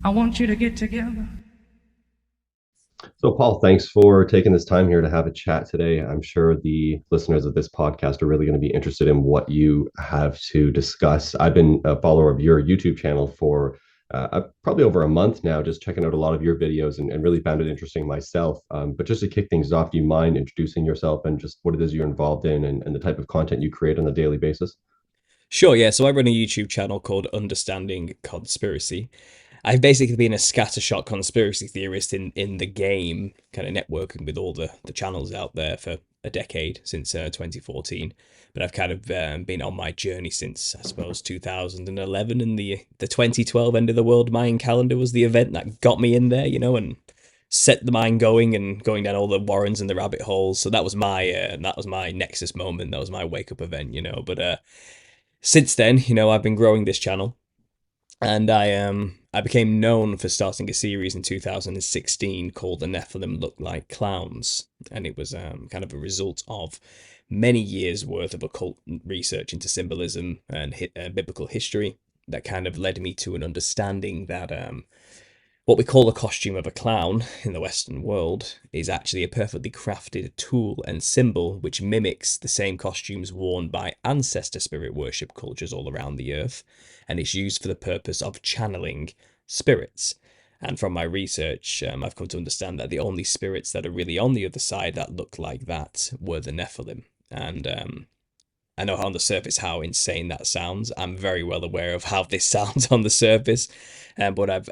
I want you to get together. So, Paul, thanks for taking this time here to have a chat today. I'm sure the listeners of this podcast are really going to be interested in what you have to discuss. I've been a follower of your YouTube channel for probably over a month now, just checking out a lot of your videos and really found it interesting myself. But just to kick things off, do you mind introducing yourself and just what it is you're involved in and the type of content you create on a daily basis? Sure, yeah. So I run a YouTube channel called Understanding Conspiracy. I've basically been a scattershot conspiracy theorist in the game, kind of networking with all the channels out there for a decade since 2014. But I've kind of been on my journey since, I suppose, 2011, and the 2012 end of the world Mayan calendar was the event that got me in there, and set the mind going and going down all the warrens and the rabbit holes. So that was my nexus moment. That was my wake up event. But since then, I've been growing this channel, and I became known for starting a series in 2016 called "The Nephilim Look Like Clowns," and it was kind of a result of many years worth of occult research into symbolism and biblical history that kind of led me to an understanding that what we call the costume of a clown in the Western world is actually a perfectly crafted tool and symbol which mimics the same costumes worn by ancestor spirit worship cultures all around the earth, and it's used for the purpose of channeling spirits. And from my research, I've come to understand that the only spirits that are really on the other side that look like that were the Nephilim. And I know on the surface how insane that sounds. I'm very well aware of how this sounds on the surface, but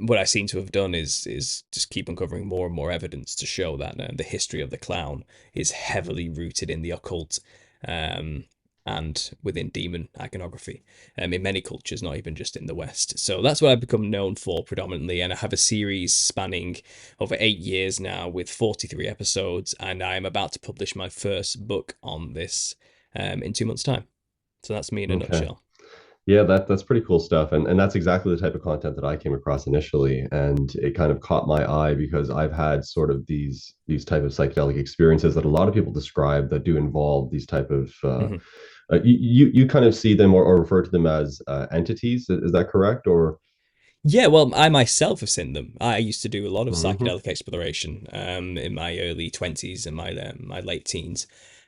what I seem to have done is just keep uncovering more and more evidence to show that the history of the clown is heavily rooted in the occult, um, and within demon iconography, in many cultures, not even just in the West. So that's what I've become known for predominantly, and I have a series spanning over 8 years now with 43 episodes, and I'm about to publish my first book on this in 2 months' time. So that's me in a Okay. nutshell. Yeah, that's pretty cool stuff. And that's exactly the type of content that I came across initially. And it kind of caught my eye because I've had sort of these type of psychedelic experiences that a lot of people describe that do involve these type of Mhm. you kind of see them or refer to them as entities. Is that correct? Or Yeah, well, I myself have seen them. I used to do a lot of Mhm. psychedelic exploration in my early 20s and my late teens.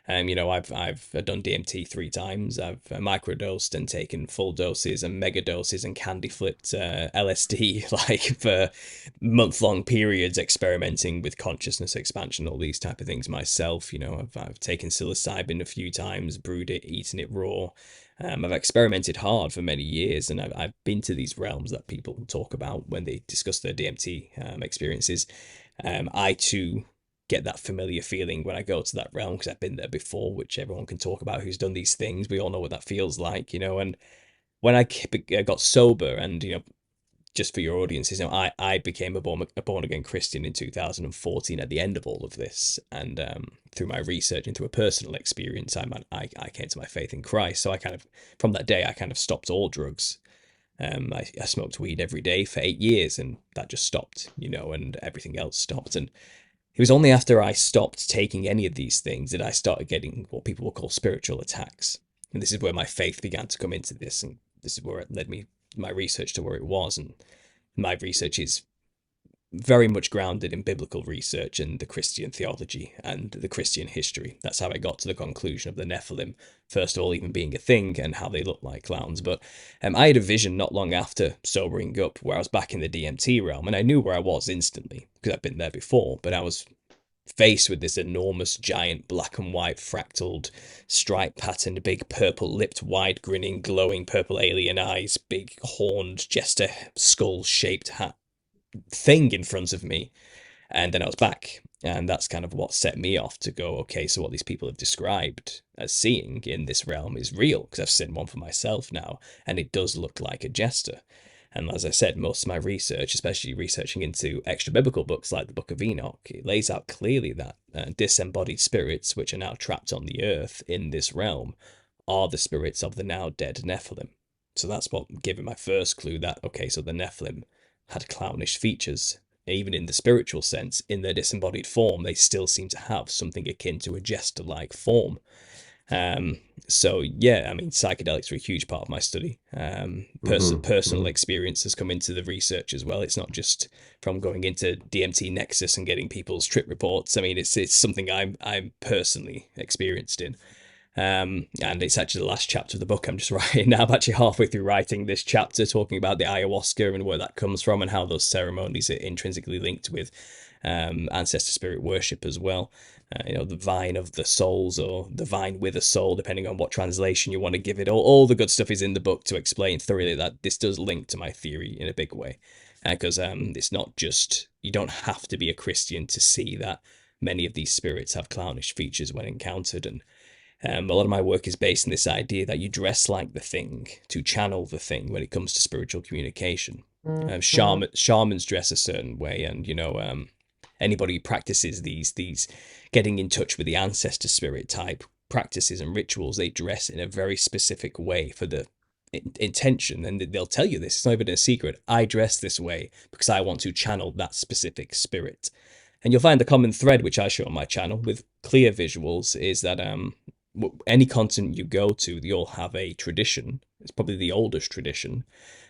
I've done DMT 3 times. I've microdosed and taken full doses and mega doses and candy flipped LSD like for month-long periods, experimenting with consciousness expansion, all these type of things myself. I've taken psilocybin a few times, brewed it, eaten it raw. I've experimented hard for many years, and I've been to these realms that people talk about when they discuss their DMT experiences. I too get that familiar feeling when I go to that realm because I've been there before, which everyone can talk about who's done these things. We all know what that feels like. And when I got sober, and just for your audiences, I became a born again Christian in 2014 at the end of all of this, and through my research and through a personal experience, I came to my faith in Christ. So I kind of from that day I kind of stopped all drugs. I smoked weed every day for 8 years, and that just stopped, and everything else stopped. And it was only after I stopped taking any of these things that I started getting what people will call spiritual attacks. And this is where my faith began to come into this, and this is where it led me my research to where it was. And my research is very much grounded in biblical research and the Christian theology and the Christian history. That's how I got to the conclusion of the Nephilim, first of all, even being a thing and how they look like clowns. But I had a vision not long after sobering up where I was back in the DMT realm, and I knew where I was instantly because I've been there before, but I was faced with this enormous, giant, black and white, fractaled, stripe patterned, big purple lipped, wide grinning, glowing purple alien eyes, big horned, jester skull shaped hat thing in front of me. And then I was back. And that's kind of what set me off to go, okay, so what these people have described as seeing in this realm is real, because I've seen one for myself now, and it does look like a jester. And as I said, most of my research, especially researching into extra biblical books like the Book of Enoch, it lays out clearly that disembodied spirits, which are now trapped on the earth in this realm, are the spirits of the now dead Nephilim. So that's what gave me my first clue that, okay, so the Nephilim had clownish features. Even in the spiritual sense, in their disembodied form, they still seem to have something akin to a jester like form. Um, so yeah, I mean, psychedelics are a huge part of my study. Personal Hmm. experience has come into the research as well. It's not just from going into DMT Nexus and getting people's trip reports. I mean, it's something I'm personally experienced in. And it's actually the last chapter of the book I'm just writing now. I'm actually halfway through writing this chapter, talking about the ayahuasca and where that comes from and how those ceremonies are intrinsically linked with ancestor spirit worship as well. The vine of the souls, or the vine with a soul, depending on what translation you want to give it. All the good stuff is in the book to explain thoroughly that this does link to my theory in a big way. Because it's not just, you don't have to be a Christian to see that many of these spirits have clownish features when encountered. And a lot of my work is based on this idea that you dress like the thing to channel the thing when it comes to spiritual communication. Shamans dress a certain way, and anybody who practices these getting in touch with the ancestor spirit type practices and rituals, they dress in a very specific way for the intention, and they'll tell you this. It's not even a secret. I dress this way because I want to channel that specific spirit. And you'll find the common thread, which I show on my channel with clear visuals, is that any continent you go to, you'll have a tradition. It's probably the oldest tradition,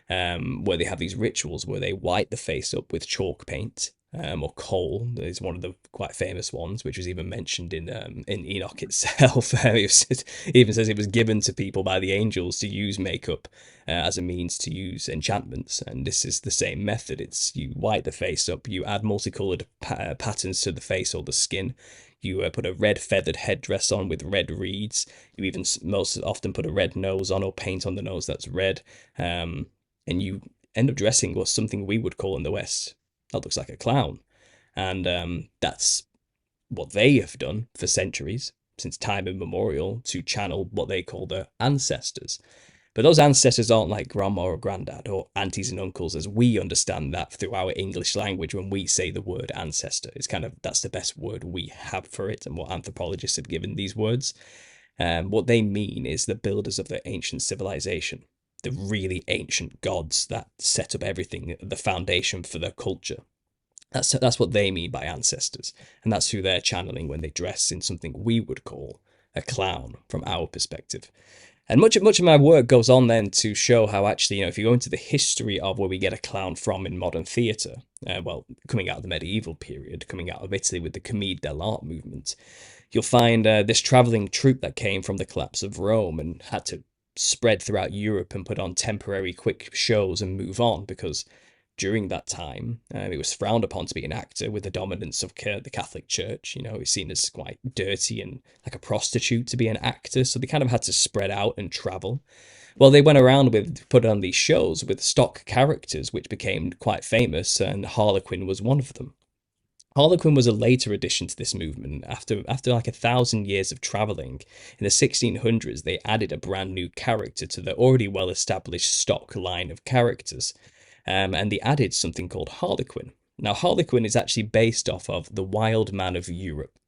where they have these rituals where they white the face up with chalk paint, or coal is one of the quite famous ones, which was even mentioned in Enoch itself. It even says it was given to people by the angels to use makeup as a means to use enchantments, and this is the same method. It's you white the face up, you add multicolored patterns to the face or the skin. You put a red feathered headdress on with red reeds. You even most often put a red nose on, or paint on the nose that's red. And you end up dressing what something we would call in the West, that looks like a clown. And that's what they have done for centuries, since time immemorial, to channel what they call their ancestors. But those ancestors aren't like grandma or granddad or aunties and uncles as we understand that through our English language when we say the word ancestor. It's kind of, that's the best word we have for it, and what anthropologists have given these words. What they mean is the builders of the ancient civilization, the really ancient gods that set up everything, the foundation for their culture. That's what they mean by ancestors, and that's who they're channeling when they dress in something we would call a clown from our perspective. And much of my work goes on then to show how actually, if you go into the history of where we get a clown from in modern theatre, coming out of the medieval period, coming out of Italy with the Commedia dell'arte movement, you'll find this travelling troupe that came from the collapse of Rome and had to spread throughout Europe and put on temporary quick shows and move on, because during that time it was frowned upon to be an actor with the dominance of the Catholic Church. It was seen as quite dirty and like a prostitute to be an actor, so they kind of had to spread out and travel. Well, they went around with put on these shows with stock characters which became quite famous, and Harlequin was one of them. Harlequin was a later addition to this movement. After like 1,000 years of traveling, in the 1600s, they added a brand new character to the already well-established stock line of characters, and they added something called Harlequin. Now, Harlequin is actually based off of the Wild Man of Europe.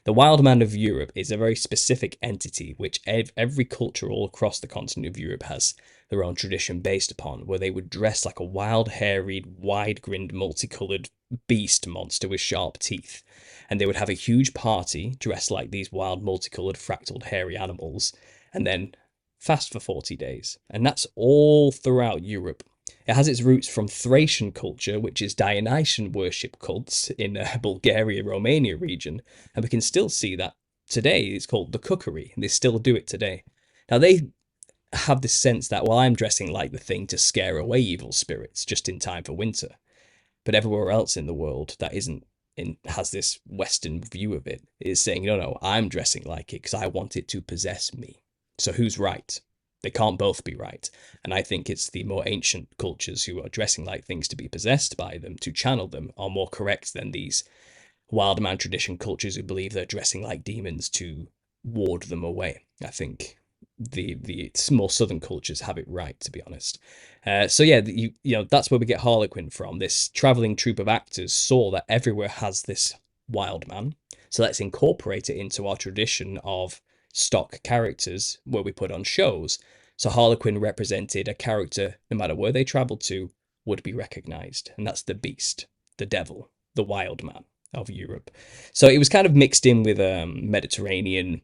The Wild Man of Europe is a very specific entity which every culture all across the continent of Europe has their own tradition based upon, where they would dress like a wild, hairy, wide-grinned, multicoloured beast monster with sharp teeth. And they would have a huge party dressed like these wild, multicoloured, fractaled, hairy animals, and then fast for 40 days. And that's all throughout Europe. It has its roots from Thracian culture, which is Dionysian worship cults in Bulgaria, Romania region, and we can still see that today. It's called the cookery, and they still do it today. Now they have this sense that, well, I'm dressing like the thing to scare away evil spirits just in time for winter, but everywhere else in the world that isn't has this Western view of it is saying, no, I'm dressing like it because I want it to possess me. So who's right? They can't both be right. And I think it's the more ancient cultures who are dressing like things to be possessed by them, to channel them, are more correct than these wild man tradition cultures who believe they're dressing like demons to ward them away. I think the more southern cultures have it right, to be honest. So yeah, that's where we get Harlequin from. This traveling troupe of actors saw that everywhere has this wild man, so let's incorporate it into our tradition of stock characters where we put on shows. So Harlequin represented a character, no matter where they traveled to, would be recognized, and that's the beast, the devil, the wild man of Europe. So it was kind of mixed in with Mediterranean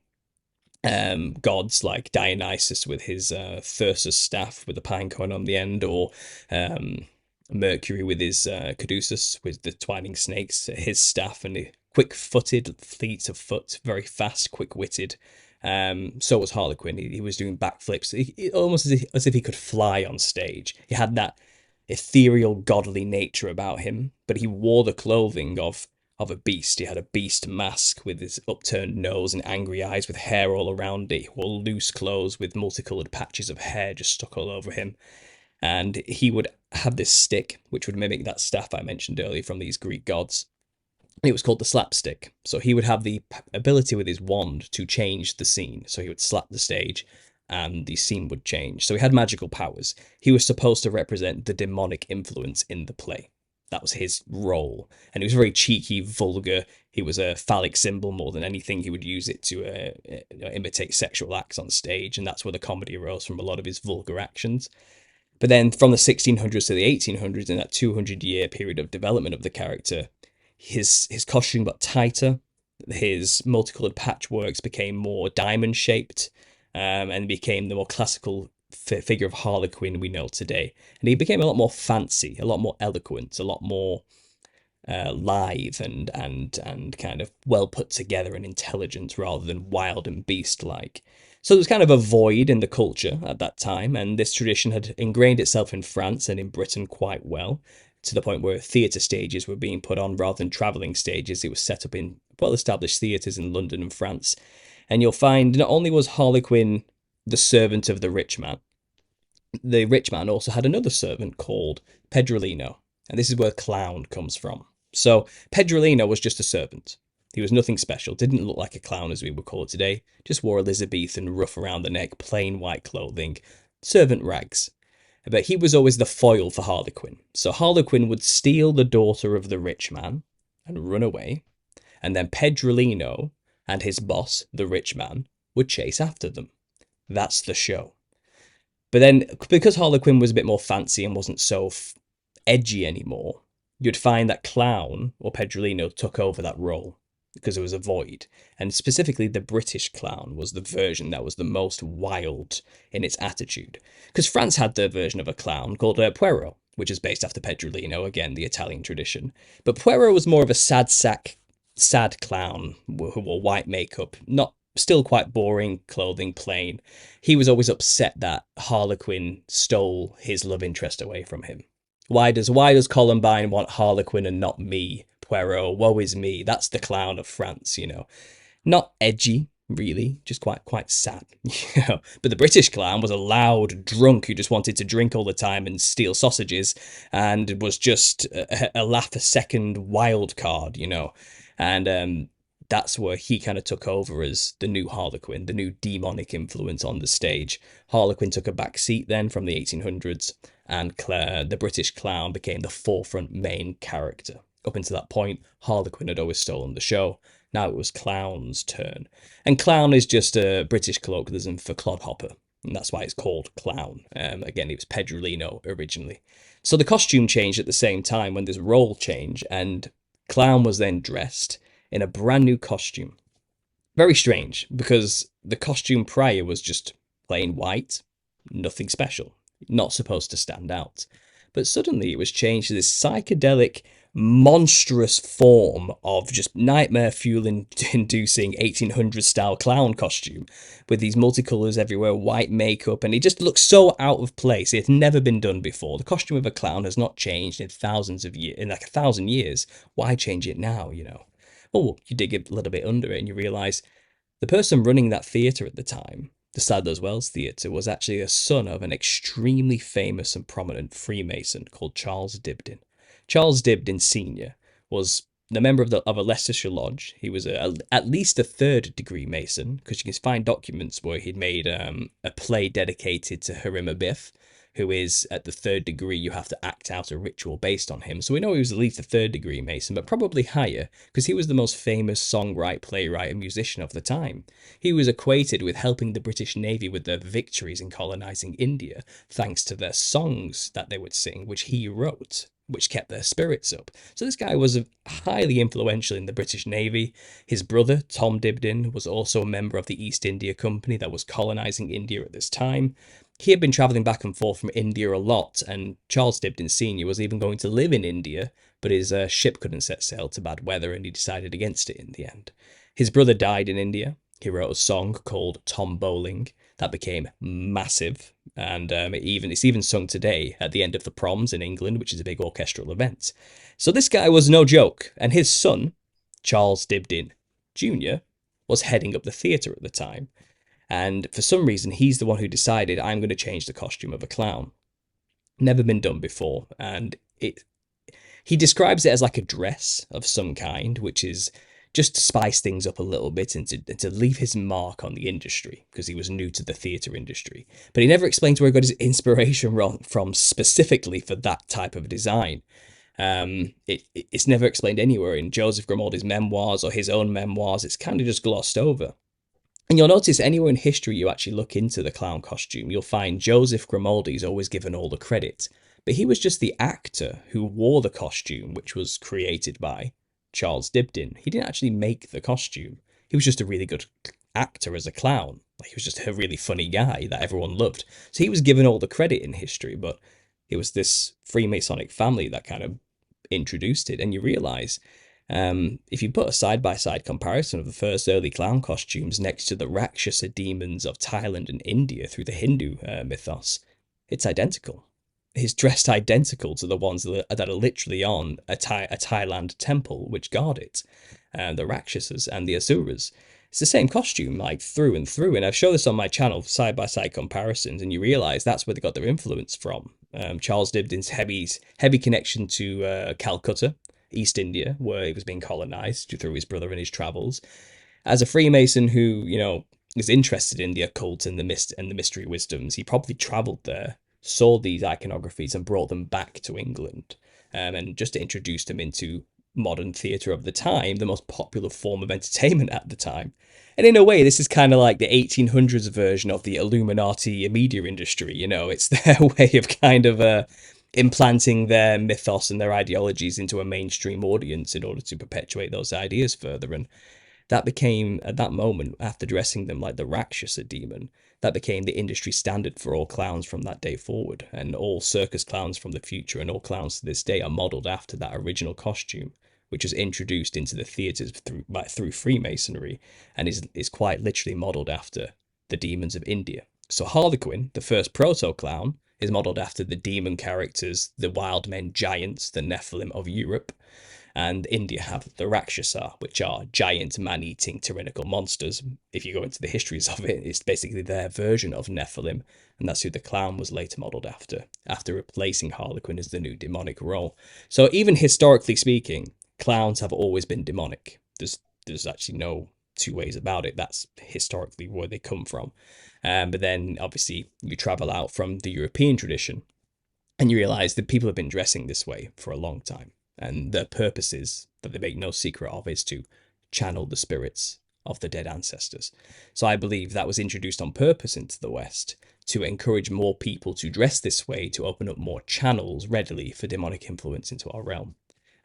gods like Dionysus with his Thyrsus staff with the pine cone on the end, or um, Mercury with his caduceus with the twining snakes, his staff, and the quick-footed, fleet of foot, very fast, quick-witted. So was Harlequin. He was doing backflips, almost as if he could fly on stage. He had that ethereal, godly nature about him, but he wore the clothing of a beast. He had a beast mask with his upturned nose and angry eyes with hair all around it. He wore loose clothes with multicolored patches of hair just stuck all over him. And he would have this stick, which would mimic that staff I mentioned earlier from these Greek gods. It was called the slapstick. So he would have the ability with his wand to change the scene. So he would slap the stage and the scene would change. So he had magical powers. He was supposed to represent the demonic influence in the play. That was his role. And he was very cheeky, vulgar. He was a phallic symbol more than anything. He would use it to imitate sexual acts on stage. And that's where the comedy arose from, a lot of his vulgar actions. But then from the 1600s to the 1800s, in that 200-year period of development of the character, his costume got tighter. His multicolored patchworks became more diamond shaped, and became the more classical figure of Harlequin we know today. And he became a lot more fancy, a lot more eloquent, a lot more lithe and kind of well put together and intelligent, rather than wild and beast like. So there was kind of a void in the culture at that time, and this tradition had ingrained itself in France and in Britain quite well, to the point where theatre stages were being put on rather than travelling stages. It was set up in well-established theatres in London and France. And you'll find not only was Harlequin the servant of the rich man also had another servant called Pedrolino. And this is where clown comes from. So Pedrolino was just a servant. He was nothing special, didn't look like a clown as we would call it today, just wore Elizabethan ruff around the neck, plain white clothing, servant rags. But he was always the foil for Harlequin. So Harlequin would steal the daughter of the rich man and run away, and then Pedrolino and his boss, the rich man, would chase after them. That's the show. But then, because Harlequin was a bit more fancy and wasn't so edgy anymore, you'd find that clown, or Pedrolino, took over that role, because there was a void. And specifically, the British clown was the version that was the most wild in its attitude. Because France had their version of a clown called Puero, which is based after Pedrolino, again, the Italian tradition. But Puero was more of a sad clown who wore white makeup, not still quite boring clothing, plain. He was always upset that Harlequin stole his love interest away from him. Why does Columbine want Harlequin and not me? Poirot, woe is me. That's the clown of France, you know. Not edgy, really, just quite sad. You know. But the British clown was a loud drunk who just wanted to drink all the time and steal sausages, and was just a laugh a second wild card, you know. And that's where he kind of took over as the new Harlequin, the new demonic influence on the stage. Harlequin took a back seat then from the 1800s, and the British clown became the forefront main character. Up until that point, Harlequin had always stolen the show. Now it was clown's turn. And clown is just a British colloquialism for clodhopper, and that's why it's called clown. Again, it was Pedrolino originally. So the costume changed at the same time when there's role change, and clown was then dressed in a brand new costume. Very strange, because the costume prior was just plain white, nothing special, not supposed to stand out. But suddenly it was changed to this psychedelic, monstrous form of just nightmare fuel inducing 1800s style clown costume with these multicolours everywhere, white makeup, and it just looks so out of place. It had never been done before. The costume of a clown has not changed in thousands of years, in like 1,000 years. Why change it now, you know? Oh, you dig a little bit under it and you realise the person running that theatre at the time, the Sadler's Wells Theatre, was actually a son of an extremely famous and prominent Freemason called Charles Dibdin. Charles Dibdin Sr. was the member of a Leicestershire lodge. He was at least a third-degree Mason, because you can find documents where he'd made a play dedicated to Harima Biff, who is at the third degree. You have to act out a ritual based on him. So we know he was at least a third-degree Mason, but probably higher, because he was the most famous songwriter, playwright, and musician of the time. He was equated with helping the British Navy with their victories in colonising India, thanks to their songs that they would sing, which he wrote. which kept their spirits up. So this guy was highly influential in the British Navy. His brother, Tom Dibdin, was also a member of the East India Company that was colonizing India at this time. He had been traveling back and forth from India a lot, and Charles Dibdin Sr. was even going to live in India, but his ship couldn't set sail to bad weather, and he decided against it in the end. His brother died in India. He wrote a song called Tom Bowling that became massive, and it's even sung today at the end of the proms in England, which is a big orchestral event. So this guy was no joke, and his son, Charles Dibdin Jr., was heading up the theatre at the time. And for some reason, he's the one who decided, I'm going to change the costume of a clown. Never been done before, and he describes it as like a dress of some kind, which is just to spice things up a little bit and to leave his mark on the industry, because he was new to the theatre industry. But he never explains where he got his inspiration from specifically for that type of design. It's never explained anywhere in Joseph Grimaldi's memoirs or his own memoirs. It's kind of just glossed over. And you'll notice anywhere in history you actually look into the clown costume, you'll find Joseph Grimaldi is always given all the credit. But he was just the actor who wore the costume, which was created by Charles Dibdin. He didn't actually make the costume. He was just a really good actor as a clown. Like, he was just a really funny guy that everyone loved. So he was given all the credit in history, but it was this Freemasonic family that kind of introduced it. And you realize, if you put a side-by-side comparison of the first early clown costumes next to the Rakshasa demons of Thailand and India through the Hindu mythos, it's identical. He's dressed identical to the ones that are literally on a Thailand temple which guard it, the Rakshasas and the Asuras. It's the same costume, like through and through. And I've shown this on my channel, side-by-side comparisons, and you realise that's where they got their influence from. Charles Dibdin's heavy connection to Calcutta, East India, where he was being colonised through his brother and his travels. As a Freemason who, is interested in the occult and the mystery wisdoms, he probably travelled there, saw these iconographies and brought them back to England, and just introduced them into modern theatre of the time, the most popular form of entertainment at the time. And in a way, this is kind of like the 1800s version of the Illuminati media industry. It's their way of kind of implanting their mythos and their ideologies into a mainstream audience in order to perpetuate those ideas further. And that became, at that moment, after dressing them like the Rakshasa demon, that became the industry standard for all clowns from that day forward. And all circus clowns from the future and all clowns to this day are modelled after that original costume, which was introduced into the theatres through Freemasonry, and is quite literally modelled after the demons of India. So Harlequin, the first proto-clown, is modelled after the demon characters, the wild men giants, the Nephilim of Europe. And India have the Rakshasa, which are giant man-eating tyrannical monsters. If you go into the histories of it, it's basically their version of Nephilim, and that's who the clown was later modelled after replacing Harlequin as the new demonic role. So even historically speaking, clowns have always been demonic. There's actually no two ways about it. That's historically where they come from. But then, obviously, you travel out from the European tradition, and you realise that people have been dressing this way for a long time. And their purposes, that they make no secret of, is to channel the spirits of the dead ancestors. So I believe that was introduced on purpose into the West to encourage more people to dress this way, to open up more channels readily for demonic influence into our realm.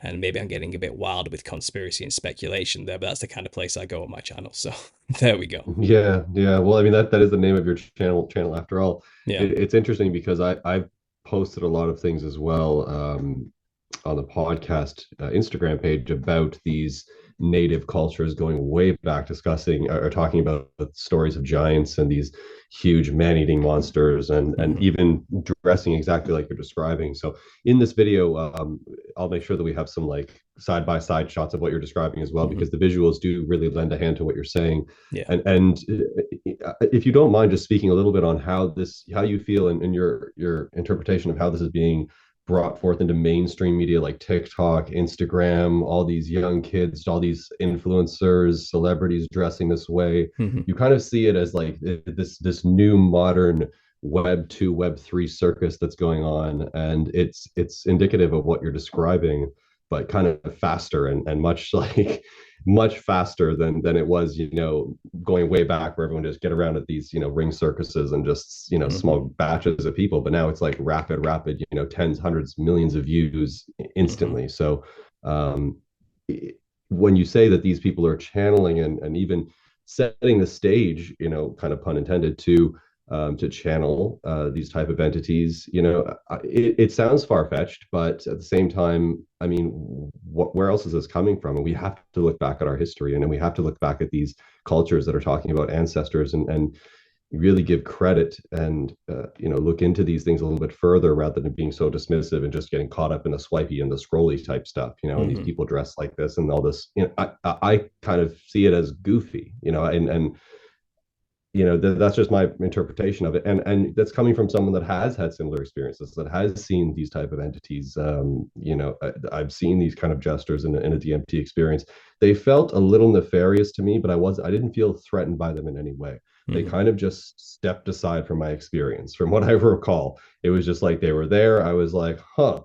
And maybe I'm getting a bit wild with conspiracy and speculation there, but that's the kind of place I go on my channel. So there we go. Yeah, yeah. Well, I mean that is the name of your channel after all. Yeah. It's interesting because I've posted a lot of things as well, on the podcast Instagram page about these native cultures going way back, discussing or talking about the stories of giants and these huge man-eating monsters, and even dressing exactly like you're describing. So in this video, I'll make sure that we have some like side-by-side shots of what you're describing as well, because the visuals do really lend a hand to what you're saying. Yeah. And if you don't mind just speaking a little bit on how you feel and your interpretation of how this is being brought forth into mainstream media like TikTok, Instagram, all these young kids, all these influencers, celebrities dressing this way. You kind of see it as like this new modern Web 2, Web 3 circus that's going on, and it's indicative of what you're describing. but kind of faster and much like much faster than it was, going way back where everyone just get around at these, ring circuses and just, Hmm. small batches of people. But now it's like rapid, tens, hundreds, millions of views Hmm. instantly. So um, when you say that these people are channeling and even setting the stage, kind of pun intended, to channel these type of entities, it sounds far fetched, but at the same time, I mean, where else is this coming from? And we have to look back at our history, and then we have to look back at these cultures that are talking about ancestors and really give credit and look into these things a little bit further rather than being so dismissive and just getting caught up in the swipey and the scrolly type stuff, and these Hmm. people dress like this and all this. I kind of see it as goofy, and that's just my interpretation of it, and that's coming from someone that has had similar experiences, that has seen these type of entities. I've seen these kind of gestures in a DMT experience. They felt a little nefarious to me, but I didn't feel threatened by them in any way. They Hmm. kind of just stepped aside from my experience. From what I recall, it was just like they were there. I was like, huh,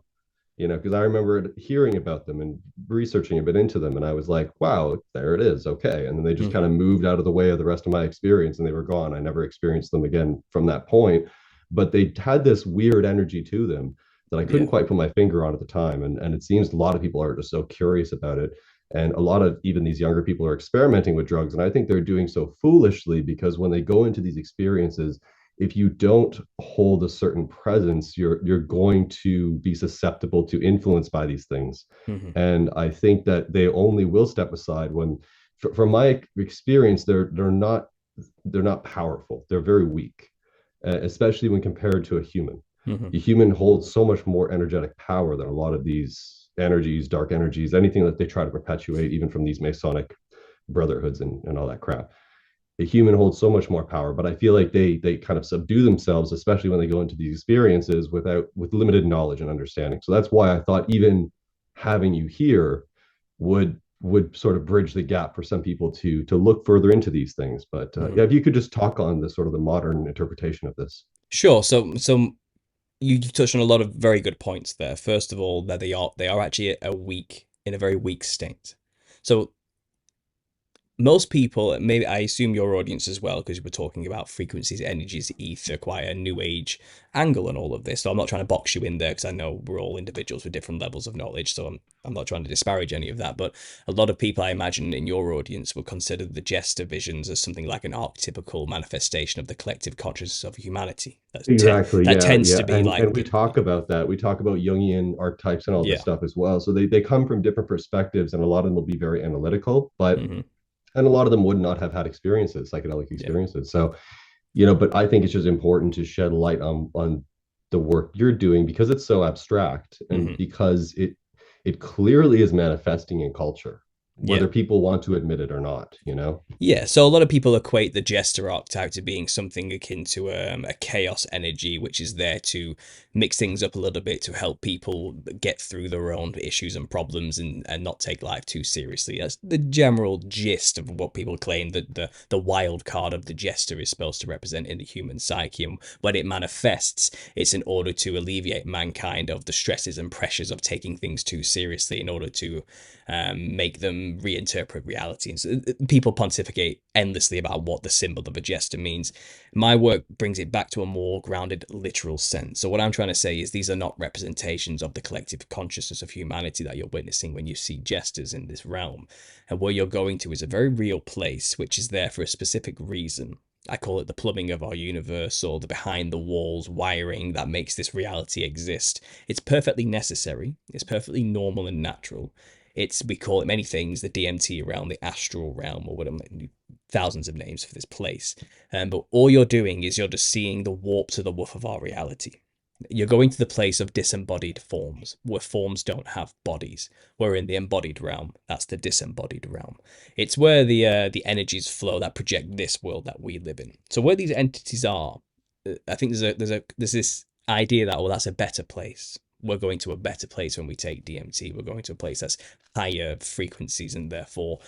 because I remember hearing about them and researching a bit into them. And I was like, wow, there it is. Okay. And then they just kind Hmm. of moved out of the way of the rest of my experience and they were gone. I never experienced them again from that point. But they had this weird energy to them that I couldn't Yeah. quite put my finger on at the time. And it seems a lot of people are just so curious about it. And a lot of even these younger people are experimenting with drugs. And I think they're doing so foolishly because when they go into these experiences, if you don't hold a certain presence, you're going to be susceptible to influence by these things. Hmm. And I think that they only will step aside when, from my experience, they're not powerful. They're very weak, especially when compared to a human. Hmm. The human holds so much more energetic power than a lot of these energies, dark energies, anything that they try to perpetuate, even from these Masonic brotherhoods and all that crap. A human holds so much more power, but I feel like they kind of subdue themselves, especially when they go into these experiences with limited knowledge and understanding. So that's why I thought even having you here would sort of bridge the gap for some people to look further into these things. But yeah, Hmm. if you could just talk on the sort of the modern interpretation of this. Sure. So you touched on a lot of very good points there. First of all, that they are actually in a very weak state. So most people, maybe I assume your audience as well, because we're talking about frequencies, energies, ether, quite a new age angle and all of this. So I'm not trying to box you in there because I know we're all individuals with different levels of knowledge. So I'm not trying to disparage any of that. But a lot of people, I imagine, in your audience would consider the Jester visions as something like an archetypical manifestation of the collective consciousness of humanity. Exactly. That Yeah. tends Yeah. to be And like we the talk about that. We talk about Jungian archetypes and all this yeah. stuff as well. So they come from different perspectives, and a lot of them will be very analytical, but Hmm. and a lot of them would not have had experiences, psychedelic Yeah. experiences. So but I think it's just important to shed light on the work you're doing because it's so abstract and Hmm. because it clearly is manifesting in culture, Yeah. whether people want to admit it or not. Yeah, so a lot of people equate the Jester archetype to being something akin to a chaos energy, which is there to mix things up a little bit to help people get through their own issues and problems and not take life too seriously. That's the general gist of what people claim that the wild card of the Jester is supposed to represent in the human psyche. And when it manifests, it's in order to alleviate mankind of the stresses and pressures of taking things too seriously in order to make them reinterpret reality. And so people pontificate endlessly about what the symbol of a jester means. My work brings it back to a more grounded, literal sense. So what I'm trying to say is these are not representations of the collective consciousness of humanity that you're witnessing when you see jesters in this realm. And where you're going to is a very real place, which is there for a specific reason. I call it the plumbing of our universe or the behind the walls wiring that makes this reality exist. It's perfectly necessary, it's perfectly normal and natural. We call it many things, the DMT realm, the astral realm, or whatever, thousands of names for this place. But all you're doing is you're just seeing the warp to the woof of our reality. You're going to the place of disembodied forms, where forms don't have bodies. We're in the embodied realm. That's the disembodied realm. It's where the energies flow that project this world that we live in. So where these entities are, I think there's this idea that, well, that's a better place. we're going to a better place when we take DMT. We're going to a place that's higher frequencies, and therefore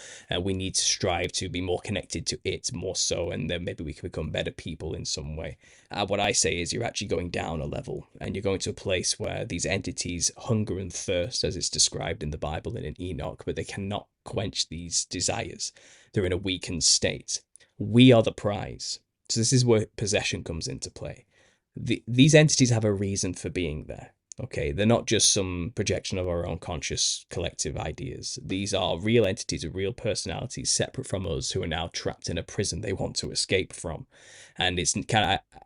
we need to strive to be more connected to it more so, and then maybe we can become better people in some way. What I say is you're actually going down a level, and you're going to a place where these entities hunger and thirst, as it's described in the Bible and in Enoch, but they cannot quench these desires. They're in a weakened state. We are the prize. So this is where possession comes into play. These entities have a reason for being there. Okay, they're not just some projection of our own conscious collective ideas. These are real entities with real personalities separate from us who are now trapped in a prison they want to escape from. And it's kind of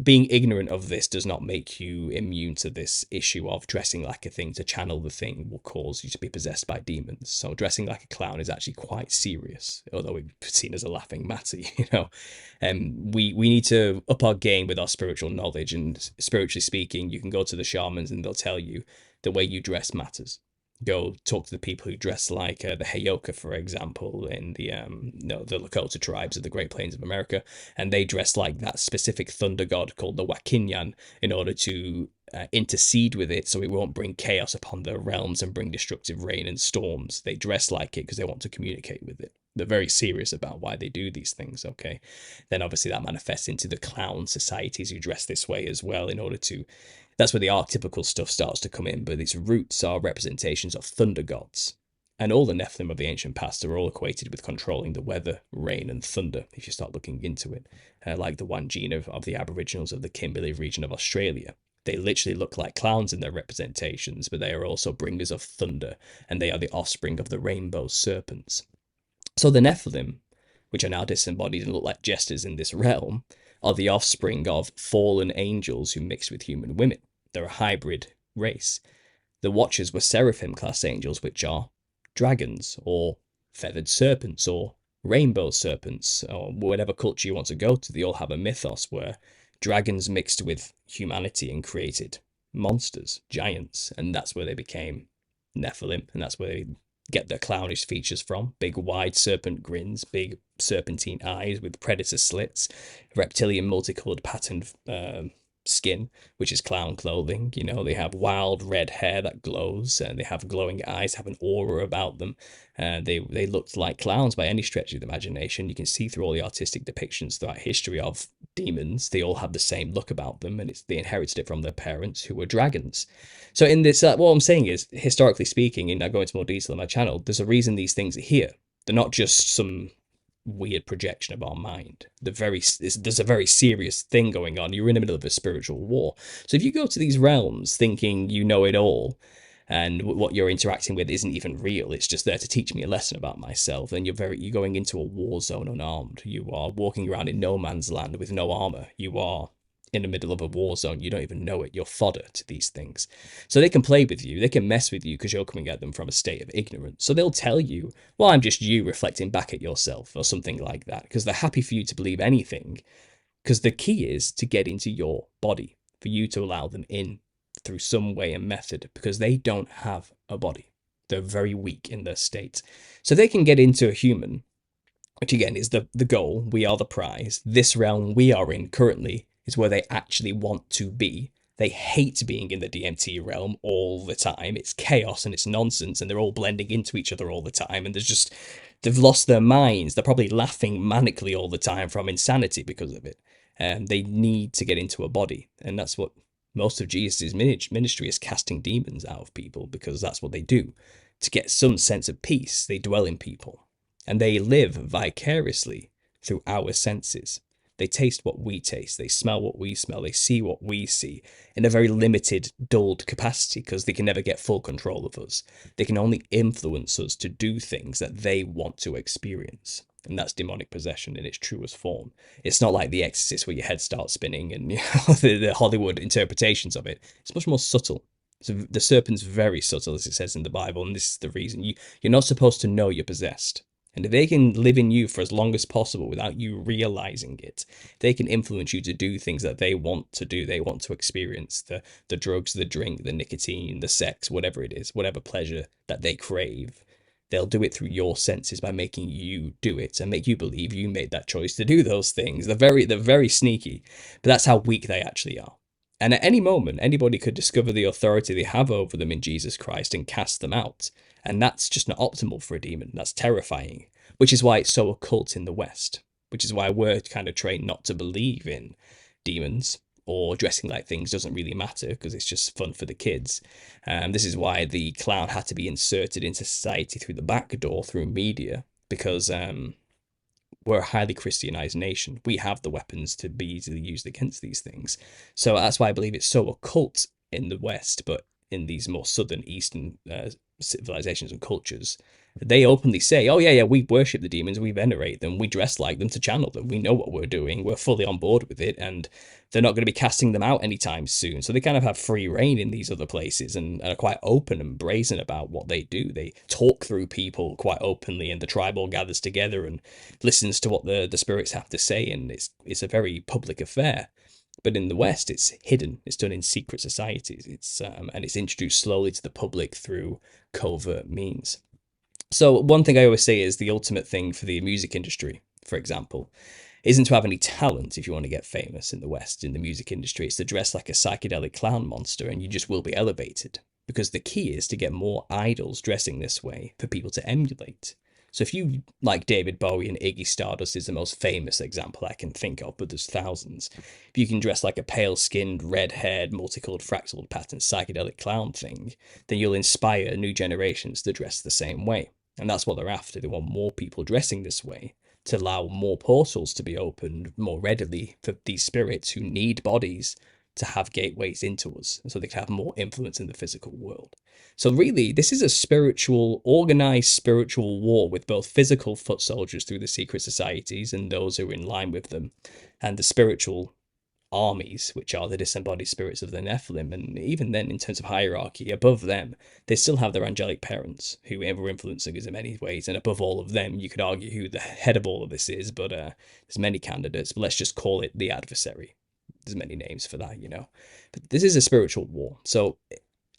being ignorant of this does not make you immune to this issue of dressing like a thing to channel the thing will cause you to be possessed by demons. So dressing like a clown is actually quite serious, although it's seen as a laughing matter, you know. We need to up our game with our spiritual knowledge, and spiritually speaking, you can go to the shamans and they'll tell you the way you dress matters. Go talk to the people who dress like the Heyoka, for example, in the the Lakota tribes of the Great Plains of America, and they dress like that specific thunder god called the Wakinyan in order to intercede with it so it won't bring chaos upon their realms and bring destructive rain and storms. They dress like it because they want to communicate with it. They're very serious about why they do these things, okay? Then obviously that manifests into the clown societies who dress this way as well in order to... That's where the archetypical stuff starts to come in, but its roots are representations of thunder gods. And all the Nephilim of the ancient past are all equated with controlling the weather, rain, and thunder, if you start looking into it. Like the Wandjina of the Aboriginals of the Kimberley region of Australia. They literally look like clowns in their representations, but they are also bringers of thunder, and they are the offspring of the rainbow serpents. So the Nephilim, which are now disembodied and look like jesters in this realm, are the offspring of fallen angels who mixed with human women. They're a hybrid race. The Watchers were seraphim class angels, which are dragons, or feathered serpents, or rainbow serpents, or whatever culture you want to go to. They all have a mythos where dragons mixed with humanity and created monsters, giants, and that's where they became Nephilim, and that's where they get their clownish features from. Big wide serpent grins, big serpentine eyes with predator slits, reptilian multicolored patterned skin, which is clown clothing. You know, they have wild red hair that glows, and they have glowing eyes, have an aura about them. They looked like clowns by any stretch of the imagination. You can see through all the artistic depictions throughout history of demons. They all have the same look about them, and they inherited it from their parents, who were dragons. So in this, what I'm saying is, historically speaking, and I go into more detail on my channel, there's a reason these things are here. They're not just some weird projection of our mind. There's a very serious thing going on. You're in the middle of a spiritual war. So if you go to these realms thinking you know it all, and what you're interacting with isn't even real, it's just there to teach me a lesson about myself, then you're going into a war zone unarmed. You are walking around in no man's land with no armor. You are in the middle of a war zone. You don't even know it. You're fodder to these things. So they can play with you. They can mess with you because you're coming at them from a state of ignorance. So they'll tell you, well, I'm just you reflecting back at yourself, or something like that, because they're happy for you to believe anything, because the key is to get into your body, for you to allow them in through some way and method, because they don't have a body. They're very weak in their state. So they can get into a human, which again is the goal. We are the prize. This realm we are in currently is where they actually want to be. They hate being in the DMT realm all the time. It's chaos and it's nonsense, and they're all blending into each other all the time, and they've lost their minds. They're probably laughing manically all the time from insanity because of it. They need to get into a body, and that's what most of Jesus' ministry is, casting demons out of people, because that's what they do. To get some sense of peace, they dwell in people, and they live vicariously through our senses. They taste what we taste, they smell what we smell, they see what we see, in a very limited, dulled capacity, because they can never get full control of us. They can only influence us to do things that they want to experience. And that's demonic possession in its truest form. It's not like The Exorcist, where your head starts spinning and the Hollywood interpretations of it. It's much more subtle. So the serpent's very subtle, as it says in the Bible, and this is the reason. You're not supposed to know you're possessed. And if they can live in you for as long as possible without you realizing it, they can influence you to do things that they want to do. They want to experience the drugs, the drink, the nicotine, the sex, whatever it is, whatever pleasure that they crave. They'll do it through your senses by making you do it and make you believe you made that choice to do those things. They're very sneaky, but that's how weak they actually are. And at any moment, anybody could discover the authority they have over them in Jesus Christ and cast them out. And that's just not optimal for a demon. That's terrifying, which is why it's so occult in the West, which is why we're kind of trained not to believe in demons, or dressing like things doesn't really matter because it's just fun for the kids. This is why the clown had to be inserted into society through the back door through media, because we're a highly Christianized nation. We have the weapons to be easily used against these things. So that's why I believe it's so occult in the West, but in these more southern Eastern civilizations and cultures, they openly say, oh yeah, we worship the demons, we venerate them, we dress like them to channel them, we know what we're doing, we're fully on board with it, and they're not going to be casting them out anytime soon. So they kind of have free reign in these other places and are quite open and brazen about what they do. They talk through people quite openly, and the tribe all gathers together and listens to what the spirits have to say, and it's a very public affair. But in the West, it's hidden. It's done in secret societies. And it's introduced slowly to the public through covert means. So one thing I always say is the ultimate thing for the music industry, for example, isn't to have any talent if you want to get famous in the West, in the music industry. It's to dress like a psychedelic clown monster and you just will be elevated. Because the key is to get more idols dressing this way for people to emulate. So if you like David Bowie, and Iggy Stardust is the most famous example I can think of, but there's thousands. If you can dress like a pale-skinned, red-haired, multicolored, fractal pattern psychedelic clown thing, then you'll inspire new generations to dress the same way. And that's what they're after. They want more people dressing this way to allow more portals to be opened more readily for these spirits who need bodies to have gateways into us, so they can have more influence in the physical world. So really, this is a spiritual, organized spiritual war with both physical foot soldiers through the secret societies and those who are in line with them, and the spiritual armies, which are the disembodied spirits of the Nephilim. And even then, in terms of hierarchy, above them, they still have their angelic parents, who were influencing us in many ways. And above all of them, you could argue who the head of all of this is, but there's many candidates. But let's just call it the adversary. There's many names for that, you know. But this is a spiritual war. So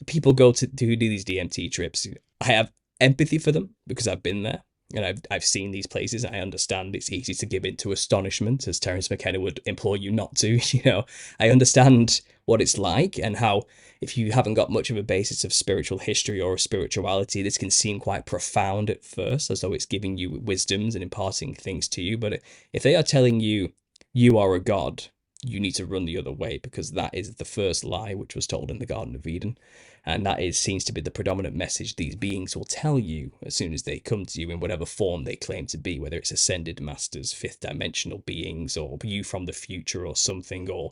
people go to do these DMT trips. I have empathy for them because I've been there. And I've seen these places. I understand it's easy to give into astonishment, as Terence McKenna would implore you not to. You know, I understand what it's like, and how if you haven't got much of a basis of spiritual history or spirituality, this can seem quite profound at first, as though it's giving you wisdoms and imparting things to you. But if they are telling you you are a god, you need to run the other way, because that is the first lie which was told in the Garden of Eden. And that seems to be the predominant message these beings will tell you as soon as they come to you in whatever form they claim to be, whether it's ascended masters, fifth dimensional beings, or you from the future or something, or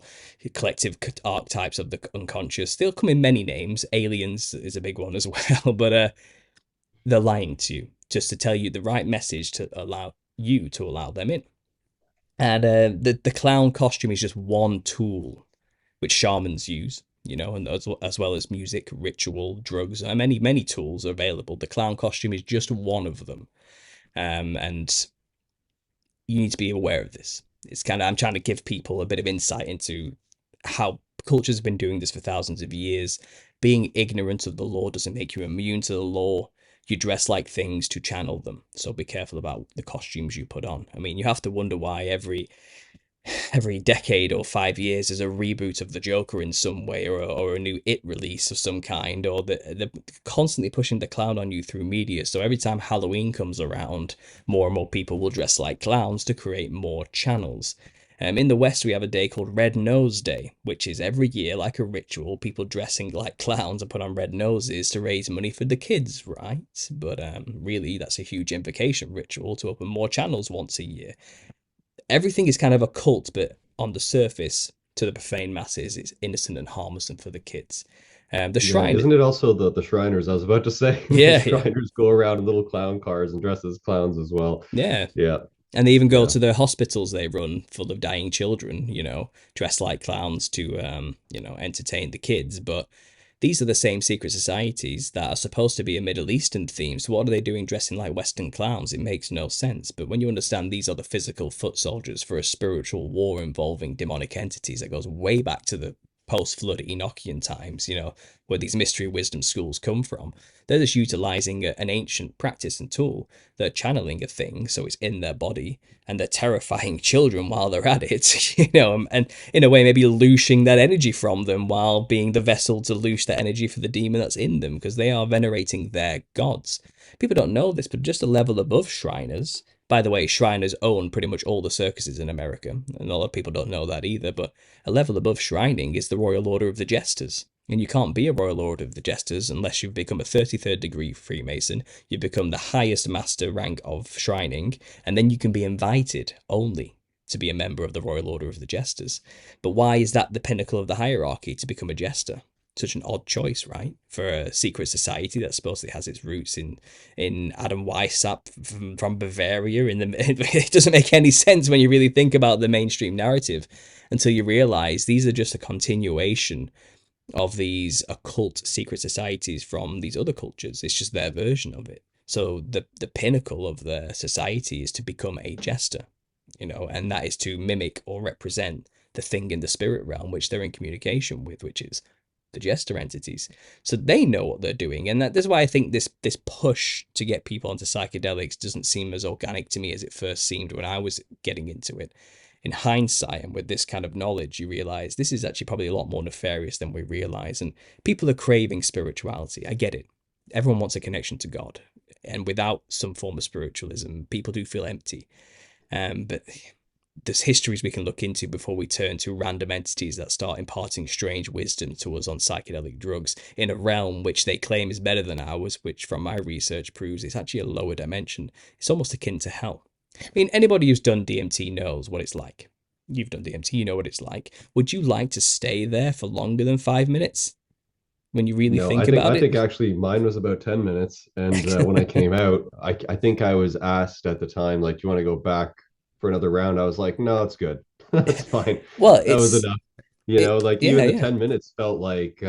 collective archetypes of the unconscious. They'll come in many names. Aliens is a big one as well, but they're lying to you just to tell you the right message to allow you to allow them in. And the clown costume is just one tool which shamans use, you know, and as well as music, ritual, drugs, and many tools are available. The clown costume is just one of them, and you need to be aware of this. It's kind of, I'm trying to give people a bit of insight into how cultures have been doing this for thousands of years. Being ignorant of the law doesn't make you immune to the law. You dress like things to channel them, so be careful about the costumes you put on. I mean, you have to wonder why every decade or 5 years is a reboot of the Joker in some way, or a new It release of some kind, or they're constantly pushing the clown on you through media. So every time Halloween comes around, more and more people will dress like clowns to create more channels. In the West, we have a day called Red Nose Day, which is every year, like a ritual, people dressing like clowns and put on red noses to raise money for the kids, right? But really, that's a huge invocation ritual to open more channels once a year. Everything is kind of occult, but on the surface, to the profane masses, it's innocent and harmless, and for the kids. The Yeah, shrine, isn't it also the Shriners? I was about to say the yeah, yeah, Shriners go around in little clown cars and dress as clowns as well. yeah. Yeah, And they even go yeah. to the hospitals they run full of dying children, you know, dressed like clowns to, entertain the kids. But these are the same secret societies that are supposed to be a Middle Eastern theme. So what are they doing dressing like Western clowns? It makes no sense. But when you understand these are the physical foot soldiers for a spiritual war involving demonic entities that goes way back to the post-flood Enochian times, where these mystery wisdom schools come from. They're just utilizing an ancient practice and tool. They're channeling a thing, so it's in their body, and they're terrifying children while they're at it, and in a way maybe loosing that energy from them while being the vessel to loose that energy for the demon that's in them, because they are venerating their gods. People don't know this, but just a level above Shriners. By the way, Shriners own pretty much all the circuses in America, and a lot of people don't know that either, but a level above Shrining is the Royal Order of the Jesters. And you can't be a Royal Order of the Jesters unless you've become a 33rd degree Freemason, you've become the highest master rank of Shrining, and then you can be invited only to be a member of the Royal Order of the Jesters. But why is that the pinnacle of the hierarchy, to become a Jester? Such an odd choice, right? For a secret society that supposedly has its roots in Adam Weishaupt from Bavaria. It doesn't make any sense when you really think about the mainstream narrative, until you realize these are just a continuation of these occult secret societies from these other cultures. It's just their version of it. So the pinnacle of their society is to become a jester, and that is to mimic or represent the thing in the spirit realm which they're in communication with, which is the jester entities. So they know what they're doing, and that's why I think this push to get people onto psychedelics doesn't seem as organic to me as it first seemed when I was getting into it. In hindsight, and with this kind of knowledge, you realize this is actually probably a lot more nefarious than we realize. And people are craving spirituality. I get it. Everyone wants a connection to God, and without some form of spiritualism, people do feel empty. But there's histories we can look into before we turn to random entities that start imparting strange wisdom to us on psychedelic drugs in a realm which they claim is better than ours, which from my research proves it's actually a lower dimension. It's almost akin to hell. I mean, anybody who's done DMT knows what it's like. You've done DMT, you know what it's like. Would you like to stay there for longer than 5 minutes when you really No, think about I it? think actually mine was about 10 minutes. And when I came out, I think I was asked at the time, like, do you want to go back for another round? I was like, no, it's good. That's fine. Well, That was enough. Like yeah, even the yeah. 10 minutes felt like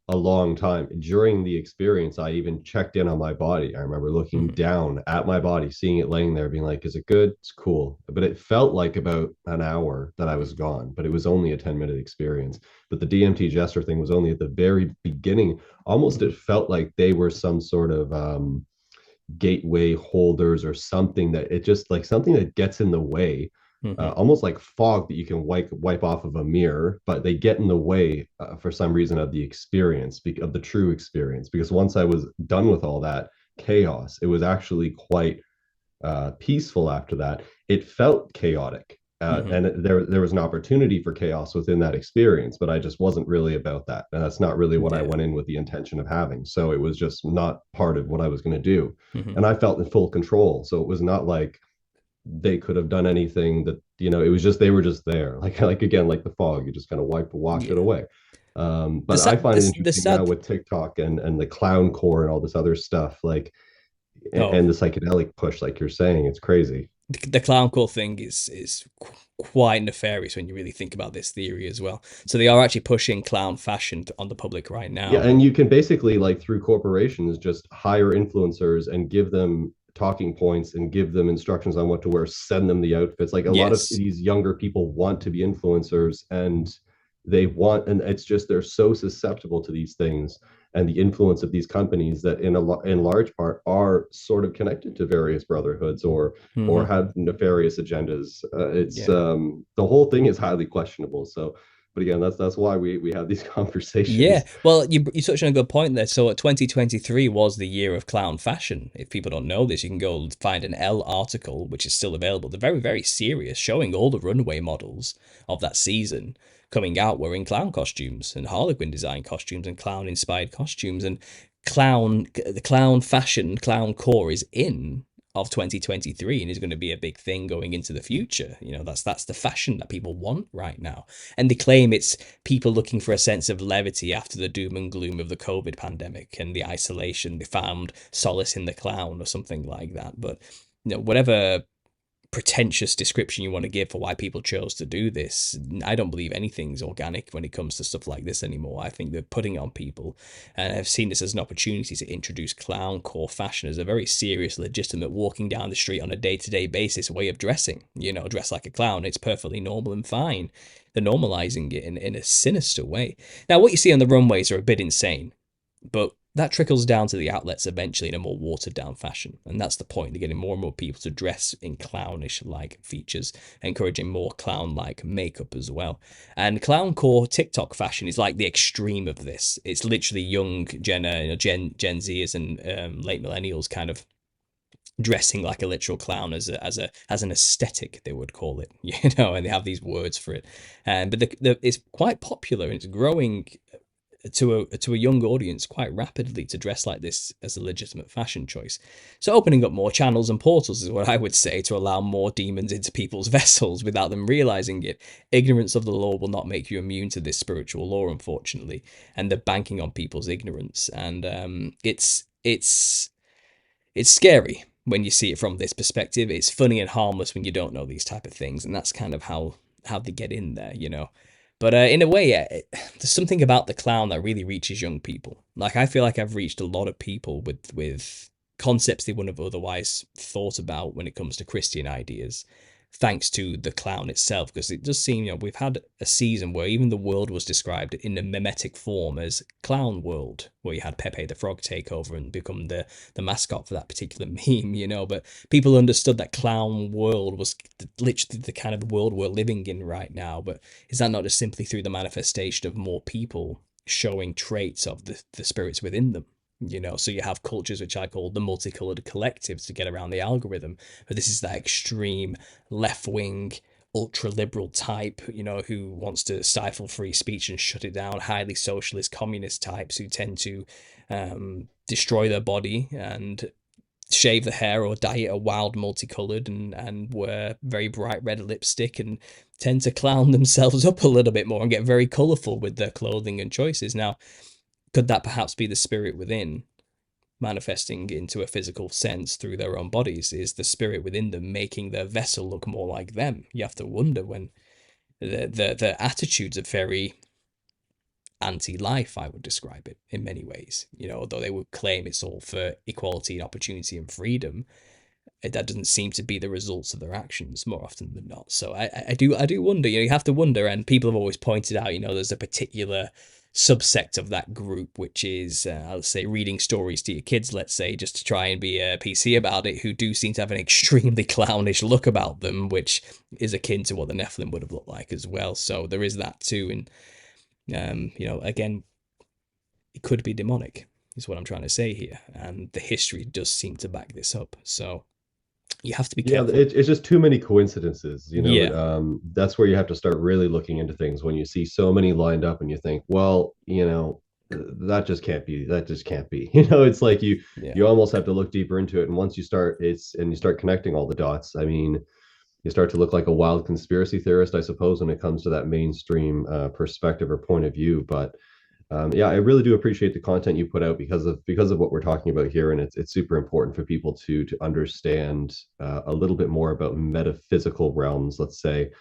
a long time. During the experience, I even checked in on my body. I remember looking Mhm. down at my body, seeing it laying there, being like, is it good? It's cool. But it felt like about an hour that I was gone, but it was only a 10-minute experience. But the DMT gesture thing was only at the very beginning. Almost Mhm. it felt like they were some sort of gateway holders or something, that it just like something that gets in the way, Mhm. almost like fog that you can wipe off of a mirror, but they get in the way for some reason of the experience, of the true experience. Because once I was done with all that chaos, it was actually quite peaceful after that. It felt chaotic. Mhm. And there was an opportunity for chaos within that experience, but I just wasn't really about that, and that's not really what I Yeah. went in with the intention of having. So it was just not part of what I was going to do, Mhm. and I felt in full control. So it was not like they could have done anything that, it was just they were just there, like again, like the fog, you just kind of wash it Yeah. away. The But I sad, find it the interesting now sad. with TikTok and the clown core and all this other stuff, like, Oh, and the psychedelic push, like you're saying, it's crazy. the clown core thing is quite nefarious when you really think about this theory as well. So they are actually pushing clown fashion on the public right Yeah, now. and you can basically, like, through corporations, just hire influencers and give them talking points and give them instructions on what to wear, send them the outfits. Like, a lot of Yes. these younger people want to be influencers, and and it's just they're so susceptible to these things and the influence of these companies that in large part are sort of connected to various brotherhoods or Hmm. have nefarious agendas. It's Yeah. The whole thing is highly questionable. So, but again, that's why we have these Yeah, conversations. well, you touched on a good point there. So, 2023 was the year of clown fashion. If people don't know this, you can go find an Elle article, which is still available. They're very, very serious, showing all the runway models of that season coming out wearing clown costumes and Harlequin design costumes and clown inspired costumes. And the clown fashion, clown core is in of 2023 and is going to be a big thing going into the future. That's the fashion that people want right now. And they claim it's people looking for a sense of levity after the doom and gloom of the COVID pandemic and the isolation. They found solace in the clown or something like that. But whatever pretentious description you want to give for why people chose to do this. I don't believe anything's organic when it comes to stuff like this anymore. I think they're putting it on people, and I've seen this as an opportunity to introduce clown core fashion as a very serious, legitimate, walking down the street on a day-to-day basis way of dressing. Dress like a clown. It's perfectly normal and fine. They're normalizing it in a sinister way. Now, what you see on the runways are a bit insane, but that trickles down to the outlets eventually in a more watered down fashion. And that's the point. They're getting more and more people to dress in clownish like features, encouraging more clown like makeup as well. And clown core TikTok fashion is like the extreme of this. It's literally young Gen Zers and late millennials kind of dressing like a literal clown as an aesthetic, they would call it, and they have these words for it. But it's quite popular and it's growing to a young audience quite rapidly to dress like this as a legitimate fashion choice. So opening up more channels and portals is what I would say, to allow more demons into people's vessels without them realizing it. Ignorance of the law will not make you immune to this spiritual law, unfortunately, and they're banking on people's ignorance. And it's scary when you see it from this perspective. It's funny and harmless when you don't know these type of things, and that's kind of how they get in there. But in a way, there's something about the clown that really reaches young people. Like, I feel like I've reached a lot of people with concepts they wouldn't have otherwise thought about when it comes to Christian ideas, thanks to the clown itself. Because it does seem, we've had a season where even the world was described in a mimetic form as clown world, where you had Pepe the Frog take over and become the mascot for that particular meme, but people understood that clown world was literally the kind of world we're living in right now. But is that not just simply through the manifestation of more people showing traits of the spirits within them? So you have cultures which I call the multicolored collectives to get around the algorithm, but this is that extreme left-wing ultra-liberal type, who wants to stifle free speech and shut it down, highly socialist communist types who tend to destroy their body and shave the hair or dye it a wild multicolored and wear very bright red lipstick and tend to clown themselves up a little bit more and get very colorful with their clothing and choices. Now, could that perhaps be the spirit within manifesting into a physical sense through their own bodies? Is the spirit within them making their vessel look more like them? You have to wonder, when the attitudes are very anti-life, I would describe it in many ways. Although they would claim it's all for equality and opportunity and freedom, that doesn't seem to be the results of their actions more often than not. So I do wonder. You have to wonder, and people have always pointed out, there's a particular subsect of that group which is, let's say, reading stories to your kids, let's say, just to try and be PC about it, who do seem to have an extremely clownish look about them, which is akin to what the Nephilim would have looked like as well. So there is that too, and again, it could be demonic, is what I'm trying to say here, and the history does seem to back this up. So you have to be careful. It's just too many coincidences. Yeah. That's where you have to start really looking into things, when you see so many lined up and you think, well, that just can't be. That just can't be. It's like Yeah. you almost have to look deeper into it. And once you start, you start connecting all the dots. I mean, you start to look like a wild conspiracy theorist, I suppose, when it comes to that mainstream perspective or point of view. But yeah, I really do appreciate the content you put out, because of what we're talking about here, and it's super important for people to understand a little bit more about metaphysical realms, let's say,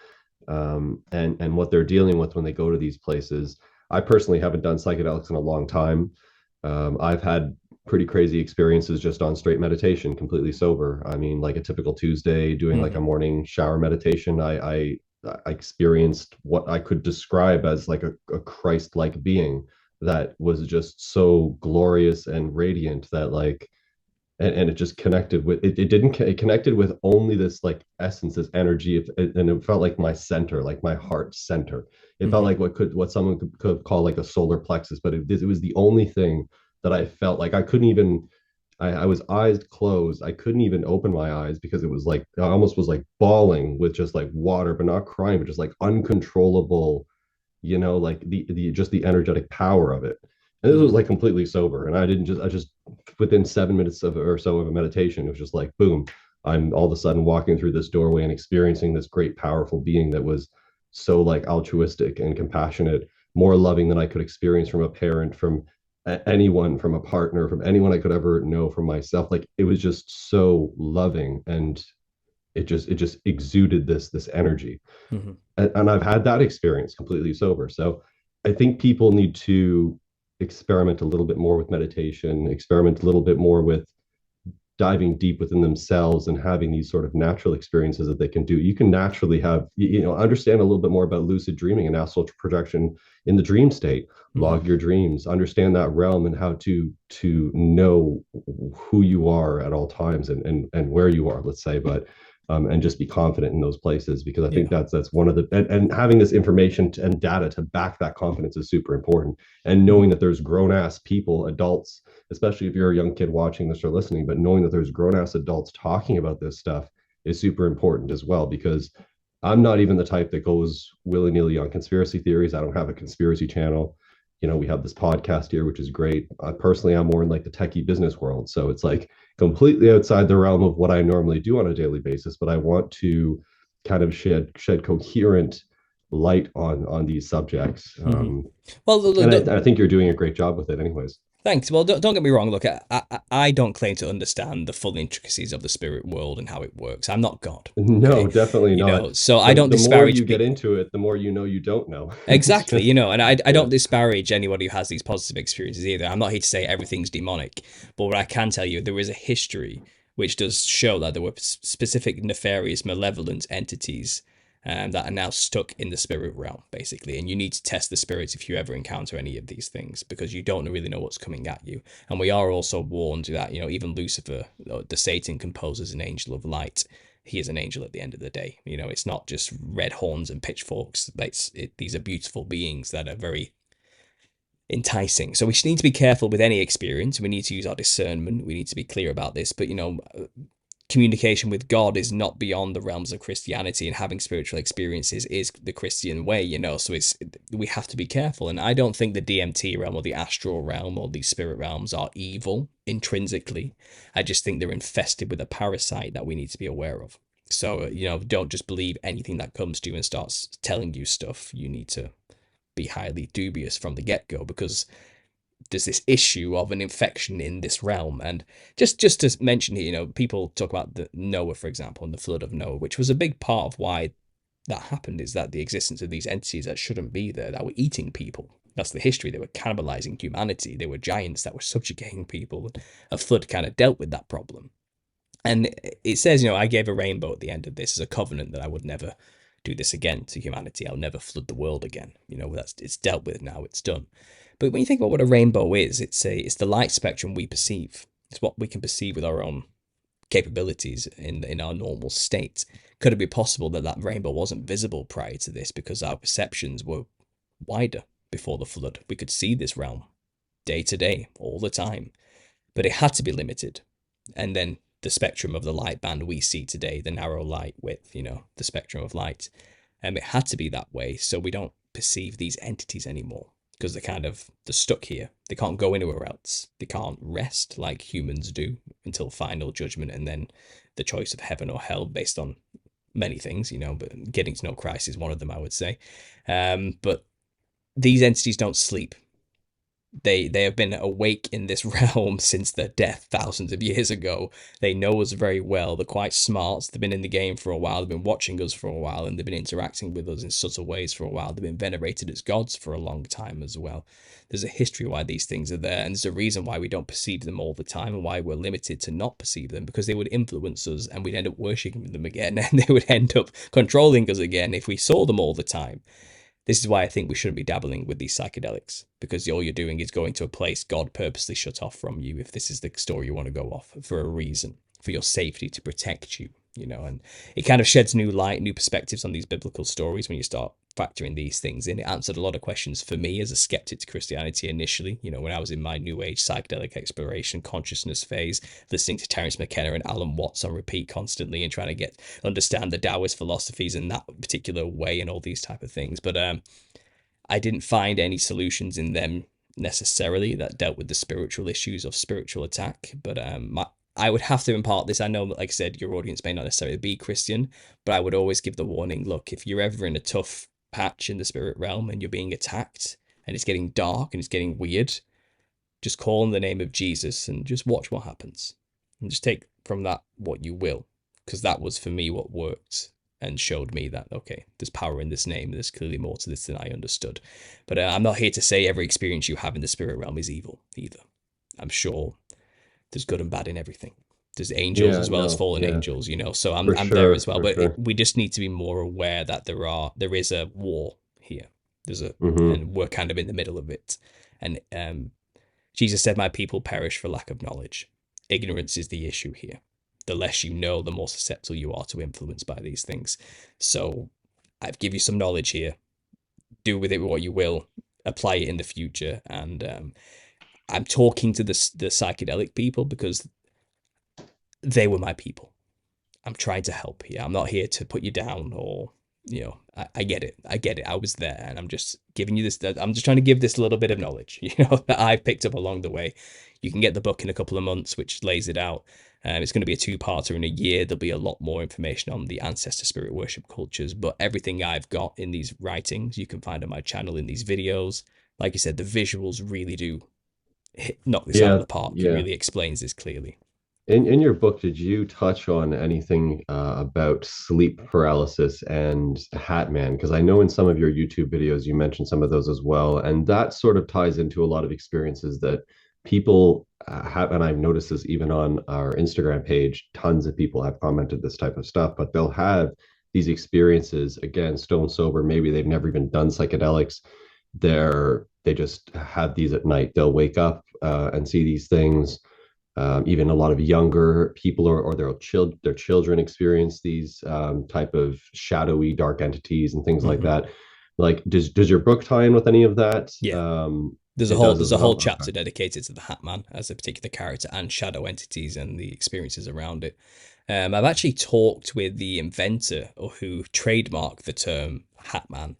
and what they're dealing with when they go to these places. I personally haven't done psychedelics in a long time. I've had pretty crazy experiences just on straight meditation, completely sober. I mean, like a typical Tuesday, doing like a Mm-hmm. morning shower meditation. I experienced what I could describe as like a Christ-like being that was just so glorious and radiant, that like, and it just connected with it. It connected with only this like essence, this energy, and it felt like my center, like my heart center. It felt Mm-hmm. like what someone could call like a solar plexus, but it was the only thing that I felt like I couldn't even. I was eyes closed. I couldn't even open my eyes, because it was like I almost was like bawling with just like water, but not crying, but just like uncontrollable, like the just the energetic power of it. And this was Mm-hmm. like completely sober, and I just within 7 minutes of or so of a meditation, it was just like boom, I'm all of a sudden walking through this doorway and experiencing this great powerful being that was so like altruistic and compassionate, more loving than I could experience from a parent, from anyone, from a partner, from anyone I could ever know, from myself. Like, it was just so loving, and it just exuded this energy. Hmm. And I've had that experience completely sober. So I think people need to experiment a little bit more with meditation, experiment a little bit more with diving deep within themselves and having these sort of natural experiences that they can do. You can naturally have, understand a little bit more about lucid dreaming and astral projection in the dream state. Hmm. Log your dreams, understand that realm and how to know who you are at all times and where you are, let's say, but and just be confident in those places, because I think Yeah. that's one of the, and having this information and data to back that confidence is super important. And knowing Hmm. that there's grown ass people, adults, especially if you're a young kid watching this or listening, but knowing that there's grown ass adults talking about this stuff is super important as well. Because I'm not even the type that goes willy nilly on conspiracy theories. I don't have a conspiracy channel. We have this podcast here, which is great. Personally, I'm more in like the techie business world. So it's like completely outside the realm of what I normally do on a daily basis. But I want to kind of shed coherent light on these subjects. Hmm. Well, And I think you're doing a great job with it, anyways. thanks. Well, don't get me wrong. Look, I don't claim to understand the full intricacies of the spirit world and how it works. I'm not God, No, okay? definitely not. So I The don't the more you disparage get into it, the more you know you don't know. It's exactly, just and I yeah. don't disparage anybody who has these positive experiences either. I'm not here to say everything's demonic, but what I can tell you, there is a history which does show that there were specific nefarious, malevolent entities that are now stuck in the spirit realm, basically. And you need to test the spirits if you ever encounter any of these things, because you don't really know what's coming at you. And we are also warned that, even Lucifer, the Satan, composes an angel of light. He is an angel at the end of the day. It's not just red horns and pitchforks. These are beautiful beings that are very enticing. So we need to be careful with any experience. We need to use our discernment. We need to be clear about this. But communication with God is not beyond the realms of Christianity, and having spiritual experiences is the Christian way, So we have to be careful. And I don't think the DMT realm or the astral realm or these spirit realms are evil intrinsically. I just think they're infested with a parasite that we need to be aware of. So, don't just believe anything that comes to you and starts telling you stuff. You need to be highly dubious from the get-go, because there's this issue of an infection in this realm. And just to mention here, people talk about the Noah, for example, and the flood of Noah, which was a big part of why that happened, is that the existence of these entities that shouldn't be there, that were eating people. That's the history. They were cannibalizing humanity. They were giants that were subjugating people. A flood kind of dealt with that problem. And it says, I gave a rainbow at the end of this as a covenant that I would never do this again to humanity. I'll never flood the world again. It's dealt with now. It's done. But when you think about what a rainbow is, it's the light spectrum we perceive. It's what we can perceive with our own capabilities in our normal state. Could it be possible that that rainbow wasn't visible prior to this because our perceptions were wider before the flood? We could see this realm day to day, all the time, but it had to be limited. And then the spectrum of the light band we see today, the narrow light width, the spectrum of light, it had to be that way so we don't perceive these entities anymore, because they're stuck here. They can't go anywhere else. They can't rest like humans do until final judgment, and then the choice of heaven or hell based on many things, but getting to know Christ is one of them, I would say. But these entities don't sleep. They have been awake in this realm since their death thousands of years ago. They know us very well. They're quite smart. They've been in the game for a while. They've been watching us for a while, and they've been interacting with us in subtle ways for a while. They've been venerated as gods for a long time as well. There's a history why these things are there, and there's a reason why we don't perceive them all the time, and why we're limited to not perceive them, because they would influence us, and we'd end up worshipping them again, and they would end up controlling us again if we saw them all the time. This is why I think we shouldn't be dabbling with these psychedelics, because all you're doing is going to a place God purposely shut off from you, if this is the story you want to go off, for a reason, for your safety, to protect you, and it kind of sheds new light, new perspectives on these biblical stories when you start factoring these things in. It answered a lot of questions for me as a skeptic to Christianity initially, when I was in my new age psychedelic exploration consciousness phase, listening to Terence McKenna and Alan Watts on repeat constantly and trying to understand the Taoist philosophies in that particular way and all these type of things. But I didn't find any solutions in them necessarily that dealt with the spiritual issues of spiritual attack. But I would have to impart this. I know, like I said, your audience may not necessarily be Christian, but I would always give the warning, look, if you're ever in a tough patch in the spirit realm and you're being attacked and it's getting dark and it's getting weird, just call in the name of Jesus and just watch what happens. And just take from that what you will. because that was for me what worked and showed me that, okay, there's power in this name. There's clearly more to this than I understood. But I'm not here to say every experience you have in the spirit realm is evil either. I'm sure there's good and bad in everything. There's angels Yeah, as well as no, fallen yeah, angels, you know. So for I'm there sure, as well. for But sure. we just need to be more aware that there is a war here. There's a Hmm. and we're kind of in the middle of it. And Jesus said, "My people perish for lack of knowledge." Ignorance is the issue here. The less you know, the more susceptible you are to influence by these things. So I've give you some knowledge here. Do with it what you will. Apply it in the future. And I'm talking to the psychedelic people because they were my people. I'm trying to help here. I'm not here to put you down or, I get it. I get it. I was there and I'm just giving you this. I'm just trying to give this little bit of knowledge, that I've picked up along the way. You can get the book in a couple of months, which lays it out. It's going to be a two-parter in a year. There'll be a lot more information on the ancestor spirit worship cultures, but everything I've got in these writings, you can find on my channel in these videos. Like you said, the visuals really do knock this out of Yeah, the park. It yeah. really explains this clearly. In your book, did you touch on anything about sleep paralysis and Hatman? Because I know in some of your YouTube videos you mentioned some of those as well, and that sort of ties into a lot of experiences that people have. And I've noticed this even on our Instagram page. Tons of people have commented this type of stuff, but they'll have these experiences again, stone sober. Maybe they've never even done psychedelics. They just have these at night. They'll wake up and see these things. Even a lot of younger people or their children experience these type of shadowy dark entities and things like Hmm. that. Like, does your book tie in with any of that? Yeah. It does There's as a whole well. Okay. chapter dedicated to the Hatman as a particular character and shadow entities and the experiences around it. I've actually talked with the inventor or who trademarked the term Hatman.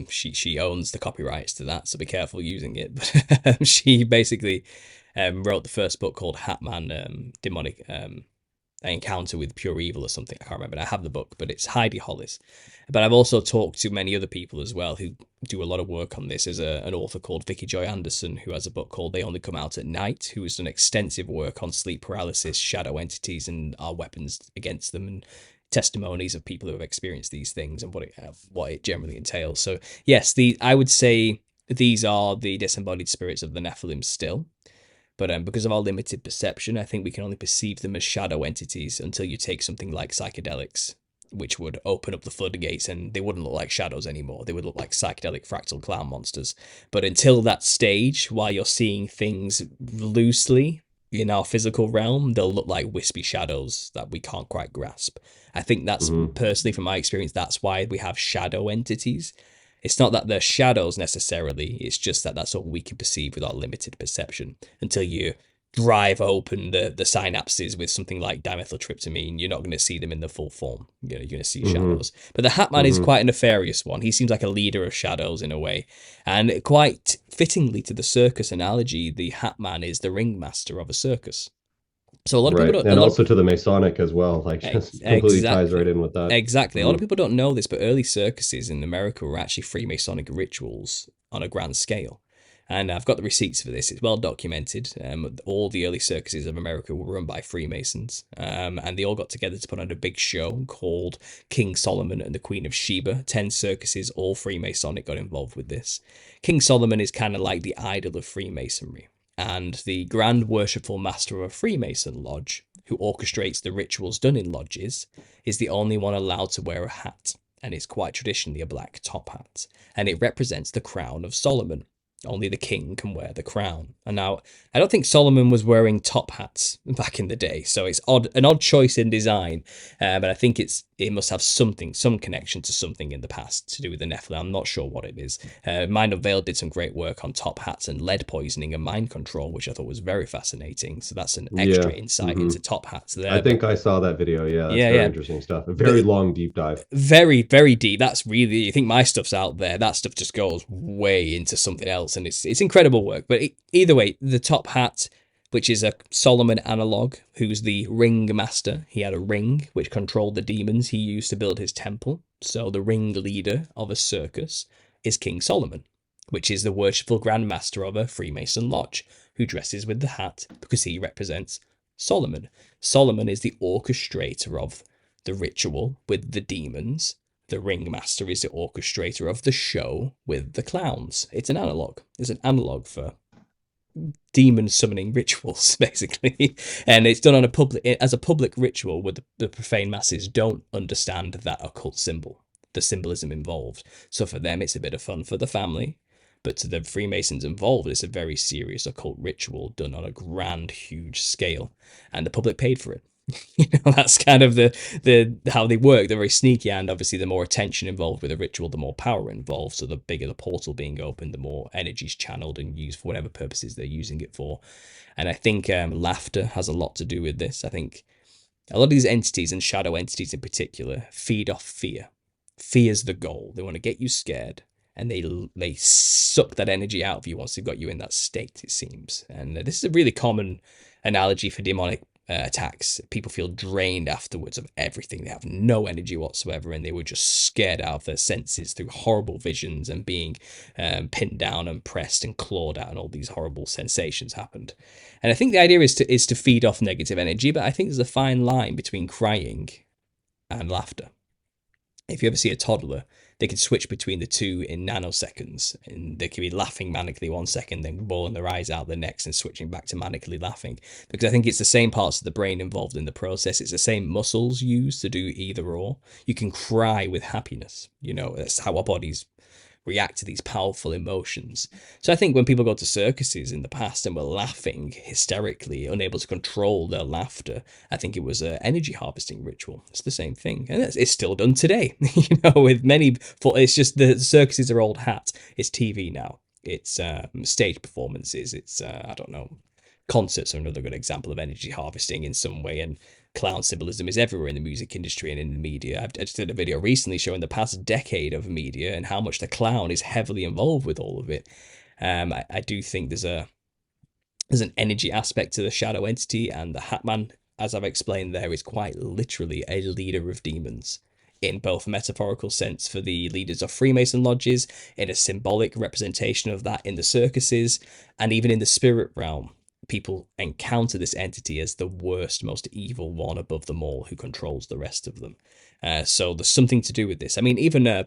She owns the copyrights to that, so be careful using it. But she basically wrote the first book called Hatman, Demonic Encounter with Pure Evil or something. I can't remember. I have the book, but it's Heidi Hollis. But I've also talked to many other people as well who do a lot of work on this. There's an author called Vicky Joy Anderson who has a book called They Only Come Out at Night, who has done extensive work on sleep paralysis, shadow entities, and our weapons against them, and testimonies of people who have experienced these things and what it generally entails. So yes, I would say these are the disembodied spirits of the Nephilim still. But because of our limited perception, I think we can only perceive them as shadow entities until you take something like psychedelics, which would open up the floodgates and they wouldn't look like shadows anymore. They would look like psychedelic fractal clown monsters. But until that stage, while you're seeing things loosely in our physical realm, they'll look like wispy shadows that we can't quite grasp. I think that's Hmm. personally, from my experience, that's why we have shadow entities. It's not that they're shadows necessarily, it's just that that's all we can perceive with our limited perception. Until you drive open the synapses with something like dimethyltryptamine, you're not going to see them in the full form. You're going to see Hmm. shadows. But the Hatman is Hmm. quite a nefarious one. He seems like a leader of shadows in a way. And quite fittingly to the circus analogy, the Hatman is the ringmaster of a circus. So a lot of people Right, don't, a and lot of also to the Masonic as well. Like, just completely ties right Exactly. in with that. Exactly. A lot Hmm. of people don't know this, but early circuses in America were actually Freemasonic rituals on a grand scale. And I've got the receipts for this. It's well documented. All the early circuses of America were run by Freemasons. And they all got together to put on a big show called King Solomon and the Queen of Sheba. 10 circuses, all Freemasonic, got involved with this. King Solomon is kind of like the idol of Freemasonry. And the Grand Worshipful Master of a Freemason lodge, who orchestrates the rituals done in lodges, is the only one allowed to wear a hat, and it's quite traditionally a black top hat, and it represents the crown of Solomon. Only the king can wear the crown. And now, I don't think Solomon was wearing top hats back in the day, so it's an odd choice in design. But I think it must have some connection to something in the past to do with the Nephilim. I'm not sure what it is. Mind Unveiled did some great work on top hats and lead poisoning and mind control, which I thought was very fascinating. So that's an extra Yeah. insight Hmm. into top hats I there. But think I saw that video. Yeah, that's yeah, very yeah. interesting stuff. A very But long deep dive. very, very deep. That's really, you think my stuff's out there. That stuff just goes way into something else, and it's incredible work. But either way, the top hat, which is a Solomon analog, who's the ring master. He had a ring which controlled the demons he used to build his temple. So the ring leader of a circus is King Solomon, which is the worshipful Grand Master of a Freemason lodge, who dresses with the hat because he represents Solomon. Solomon is the orchestrator of the ritual with the demons. The ringmaster is the orchestrator of the show with the clowns. It's an analog. It's an analog for demon summoning rituals, basically, and it's done on a public ritual where the profane masses don't understand that occult symbol, the symbolism involved. So for them, it's a bit of fun for the family, but to the Freemasons involved, it's a very serious occult ritual done on a grand, huge scale, and the public paid for it. That's kind of the how they work. They're very sneaky, and obviously the more attention involved with a ritual, the more power involved. So the bigger the portal being opened, the more energy's channeled and used for whatever purposes they're using it for. And I think laughter has a lot to do with this. I think a lot of these entities, and shadow entities in particular, feed off fear. Fear's the goal. They want to get you scared, and they suck that energy out of you once they've got you in that state, it seems. And this is a really common analogy for demonic attacks. People feel drained afterwards of everything. They have no energy whatsoever, and they were just scared out of their senses through horrible visions and being pinned down and pressed and clawed at, and all these horrible sensations happened. And I think the idea is to feed off negative energy, but I think there's a fine line between crying and laughter. If you ever see a toddler, they can switch between the two in nanoseconds, and they can be laughing manically 1 second, then bawling their eyes out the next, and switching back to manically laughing. Because I think it's the same parts of the brain involved in the process. It's the same muscles used to do either or. You can cry with happiness. That's how our bodies react to these powerful emotions. So I think when people go to circuses in the past and were laughing hysterically, unable to control their laughter, I think it was an energy harvesting ritual. It's the same thing, and it's still done today. With many, it's just the circuses are old hat. It's TV now. It's stage performances. It's I don't know. Concerts are another good example of energy harvesting in some way, and clown symbolism is everywhere in the music industry and in the media. I just did a video recently showing the past decade of media and how much the clown is heavily involved with all of it. I do think there's an energy aspect to the shadow entity, and the Hatman, as I've explained there, is quite literally a leader of demons, in both metaphorical sense for the leaders of Freemason lodges, in a symbolic representation of that in the circuses, and even in the spirit realm. People encounter this entity as the worst, most evil one above them all, who controls the rest of them. So there's something to do with this. I mean, even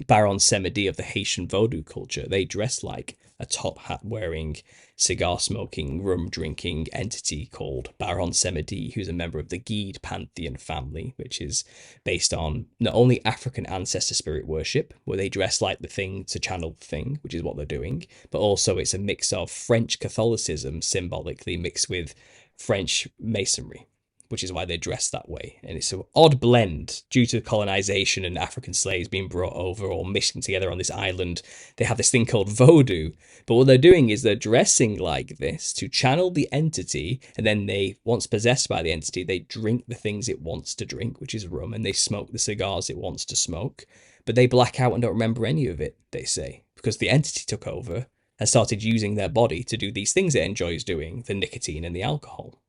Baron Samedi of the Haitian Vodou culture, they dress like a top hat wearing, cigar smoking, rum drinking entity called Baron Samedi, who's a member of the Guide pantheon family, which is based on not only African ancestor spirit worship, where they dress like the thing to channel the thing, which is what they're doing, but also it's a mix of French Catholicism symbolically mixed with French Masonry, which is why they dress that way. And it's an odd blend due to colonization and African slaves being brought over or mixing together on this island. They have this thing called voodoo. But what they're doing is they're dressing like this to channel the entity, and then they, once possessed by the entity, they drink the things it wants to drink, which is rum, and they smoke the cigars it wants to smoke. But they black out and don't remember any of it, they say, because the entity took over and started using their body to do these things it enjoys doing, the nicotine and the alcohol.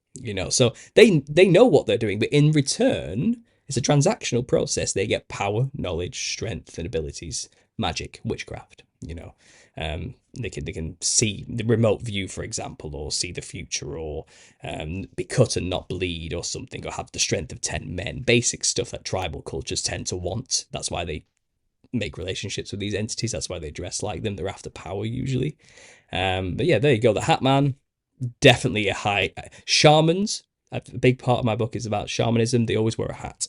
So they know what they're doing, but in return, it's a transactional process. They get power, knowledge, strength, and abilities, magic, witchcraft. They can see the remote view, for example, or see the future, or be cut and not bleed, or something, or have the strength of 10 men. Basic stuff that tribal cultures tend to want. That's why they make relationships with these entities. That's why they dress like them. They're after power usually. But yeah, there you go. The Hatman. Definitely a high. Shamans, a big part of my book is about shamanism. They always wear a hat.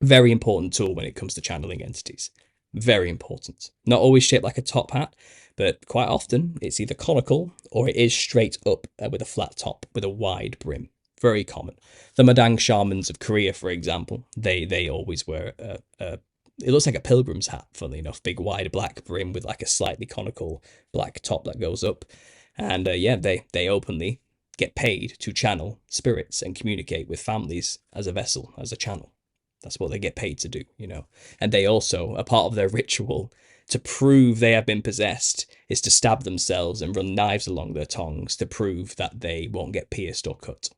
Very important tool when it comes to channeling entities. Very important. Not always shaped like a top hat, but quite often it's either conical or it is straight up with a flat top with a wide brim. Very common. The Madang shamans of Korea, for example, they always wear it looks like a pilgrim's hat, funnily enough. Big wide black brim with like a slightly conical black top that goes up. And they openly get paid to channel spirits and communicate with families as a vessel, as a channel. That's what they get paid to do, And they also, a part of their ritual to prove they have been possessed, is to stab themselves and run knives along their tongues to prove that they won't get pierced or cut.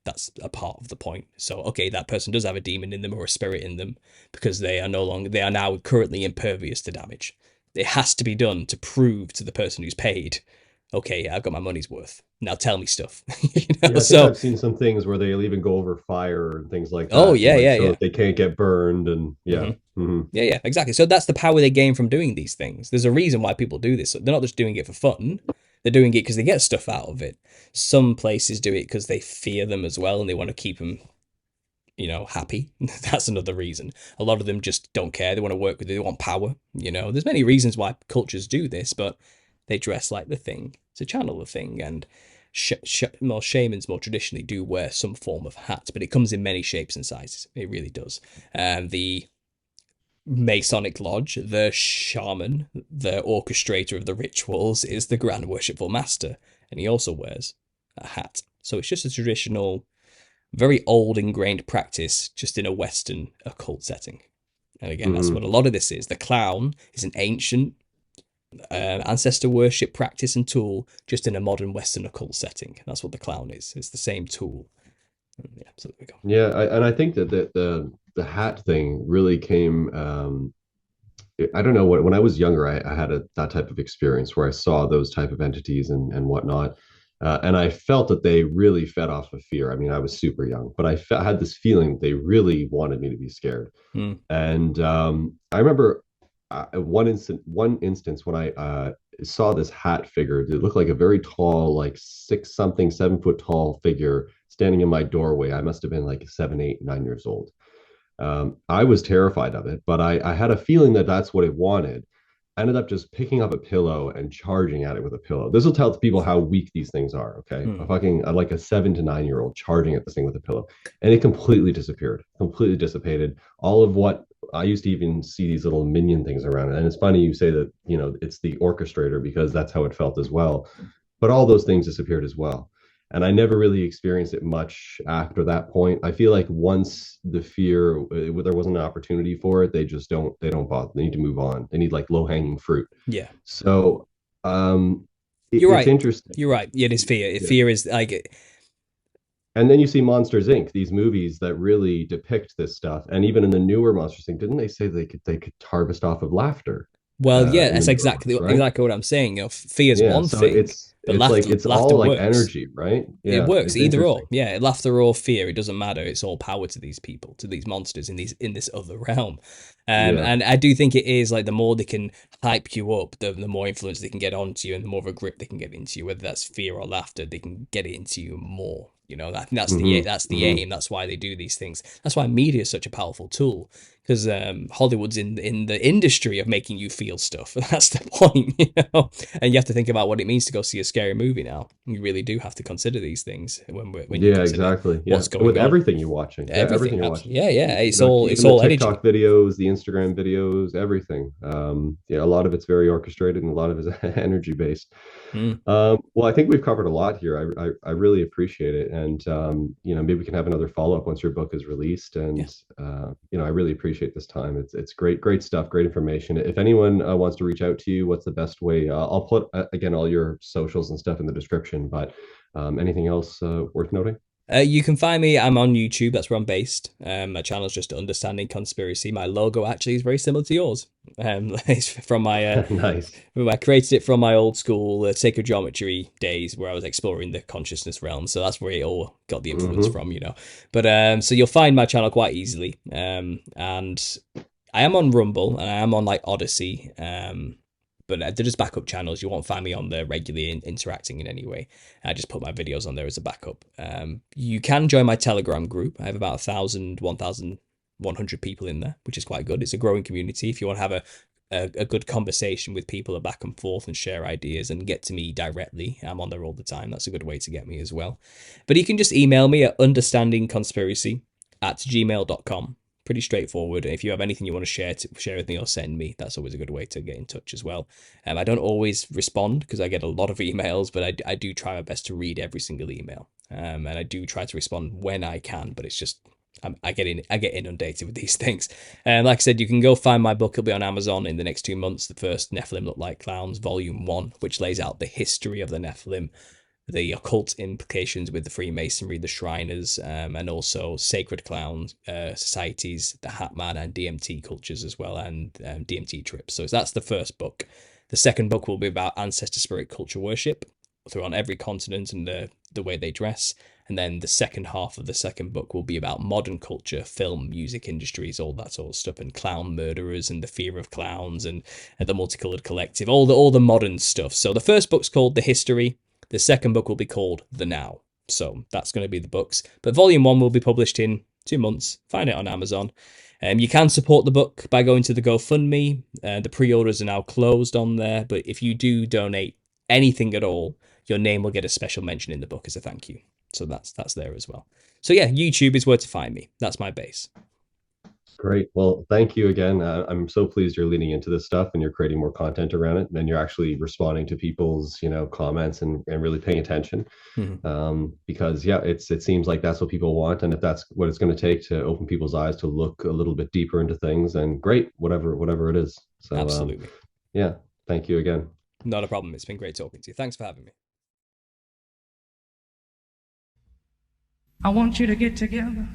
That's a part of the point. So, okay, that person does have a demon in them or a spirit in them, because they are now currently impervious to damage. It has to be done to prove to the person who's paid, okay, I've got my money's worth. Now tell me stuff. Yeah, I think So I've seen some things where they'll even go over fire and things like oh that, yeah, like yeah, so yeah. that they can't get burned. And Hmm. yeah. Hmm. Yeah, yeah, exactly. So that's the power they gain from doing these things. There's a reason why people do this. They're not just doing it for fun. They're doing it because they get stuff out of it. Some places do it because they fear them as well and they want to keep them, happy. That's another reason. A lot of them just don't care. They want to work with it. They want power. There's many reasons why cultures do this, but they dress like the thing to channel the thing. And more shamans more traditionally do wear some form of hat, but it comes in many shapes and sizes. It really does. The Masonic Lodge, the shaman, the orchestrator of the rituals, is the Grand Worshipful Master, and he also wears a hat. So it's just a traditional, very old ingrained practice, just in a Western occult setting. And again, that's what Hmm. a lot of this is. The clown is an ancient ancestor worship practice and tool, just in a modern Western occult setting. That's what the clown is. It's the same tool. Yeah, so there we go. Yeah, and I think that the hat thing really came. I don't know what when I was younger, I had that type of experience where I saw those type of entities and whatnot, and I felt that they really fed off of fear. I mean, I was super young, but I had this feeling that they really wanted me to be scared. Mm, And I remember one instance when I saw this hat figure. It looked like a very tall, like six something, 7 foot tall figure standing in my doorway. I must have been like 7, 8, 9 years old. I was terrified of it, but I had a feeling that that's what it wanted. I ended up just picking up a pillow and charging at it with a pillow. This will tell people how weak these things are. Okay, mm. like a 7 to 9 year old charging at this thing with a pillow, and it completely disappeared, completely dissipated. All of what I used to even see these little minion things around it, and it's funny you say that it's the orchestrator because that's how it felt as well. But all those things disappeared as well, and I never really experienced it much after that point. I feel like once the fear, there wasn't an opportunity for it, they don't bother. They need to move on. They need like low hanging fruit. Yeah. So You're it's right. interesting. You're right. Yeah, it is fear. Yeah. Fear is like, And then you see Monsters Inc., these movies that really depict this stuff. And even in the newer Monsters Inc., didn't they say they could harvest off of laughter well, yeah, in the that's newer exactly ones, right? what I'm saying. Fear's Yeah. one So thing, but it's like it's laughter all like works. energy, right? It Yeah, works it's either interesting. or. Yeah, laughter or fear, it doesn't matter. It's all power to these people, to these monsters in this other realm. Yeah. And I do think it is like the more they can hype you up, the more influence they can get onto you, and the more of a grip they can get into you. Whether that's fear or laughter, they can get it into you more. I think Hmm. that's the Hmm. aim. That's why they do these things. That's why media is such a powerful tool, because Hollywood's in the industry of making you feel stuff. That's the point. And you have to think about what it means to go see a scary movie now. You really do have to consider these things when you Yeah, consider exactly. Yeah. what's going With on. everything you're watching. Yeah, Everything, everything you're watching. absolutely. Yeah, yeah. It's Even the all TikTok energy. videos, the Instagram videos, everything. Yeah, a lot of it's very orchestrated and a lot of it's energy based. Mm, Well, I think we've covered a lot here. I really appreciate it. And, maybe we can have another follow up once your book is released. yeah. And, I really appreciate this time. It's great stuff, great information. If anyone wants to reach out to you, what's the best way? I'll put, again, all your socials and stuff in the description, but anything else worth noting? You can find me. I'm on YouTube. That's where I'm based. My channel's just Understanding Conspiracy. My logo actually is very similar to yours. It's from my Nice. I created it from my old school sacred geometry days where I was exploring the consciousness realm. So that's where it all got the influence Hmm. from. But so you'll find my channel quite easily. And I am on Rumble and I am on like Odyssey. But they're just backup channels. You won't find me on there regularly interacting in any way. I just put my videos on there as a backup. You can join my Telegram group. I have about 1,100 people in there, which is quite good. It's a growing community. If you want to have a good conversation with people back and forth and share ideas and get to me directly, I'm on there all the time. That's a good way to get me as well. But you can just email me at understandingconspiracy@gmail.com. Pretty straightforward. If you have anything you want to share with me or send me, that's always a good way to get in touch as well. I don't always respond because I get a lot of emails, but I do try my best to read every single email. And I do try to respond when I can, but it's just I get inundated with these things. Like I said, you can go find my book. It'll be on Amazon in the next 2 months. The first Nephilim Look Like Clowns, Volume 1, which lays out the history of the Nephilim, the occult implications with the Freemasonry, the Shriners, and also sacred clown societies, the Hatman and DMT cultures as well, and DMT trips. So that's the first book. The second book will be about ancestor spirit culture worship. they're on every continent and the way they dress. And then the second half of the second book will be about modern culture, film, music industries, all that sort of stuff, and clown murderers and the fear of clowns and the multicolored collective, all the modern stuff. So the first book's called The History. The second book will be called The Now. So that's going to be the books. But volume 1 will be published in 2 months. Find it on Amazon. You can support the book by going to the GoFundMe. The pre-orders are now closed on there, but if you do donate anything at all, your name will get a special mention in the book as a thank you. So that's there as well. So yeah, YouTube is where to find me. That's my base. Great. Well, thank you again. I'm so pleased you're leaning into this stuff and you're creating more content around it, and you're actually responding to people's, comments and really paying attention. Mm-hmm. Because yeah, it seems like that's what people want, and if that's what it's going to take to open people's eyes to look a little bit deeper into things, then great, whatever it is. So Absolutely. yeah, thank you again. Not a problem. It's been great talking to you. Thanks for having me. I want you to get together.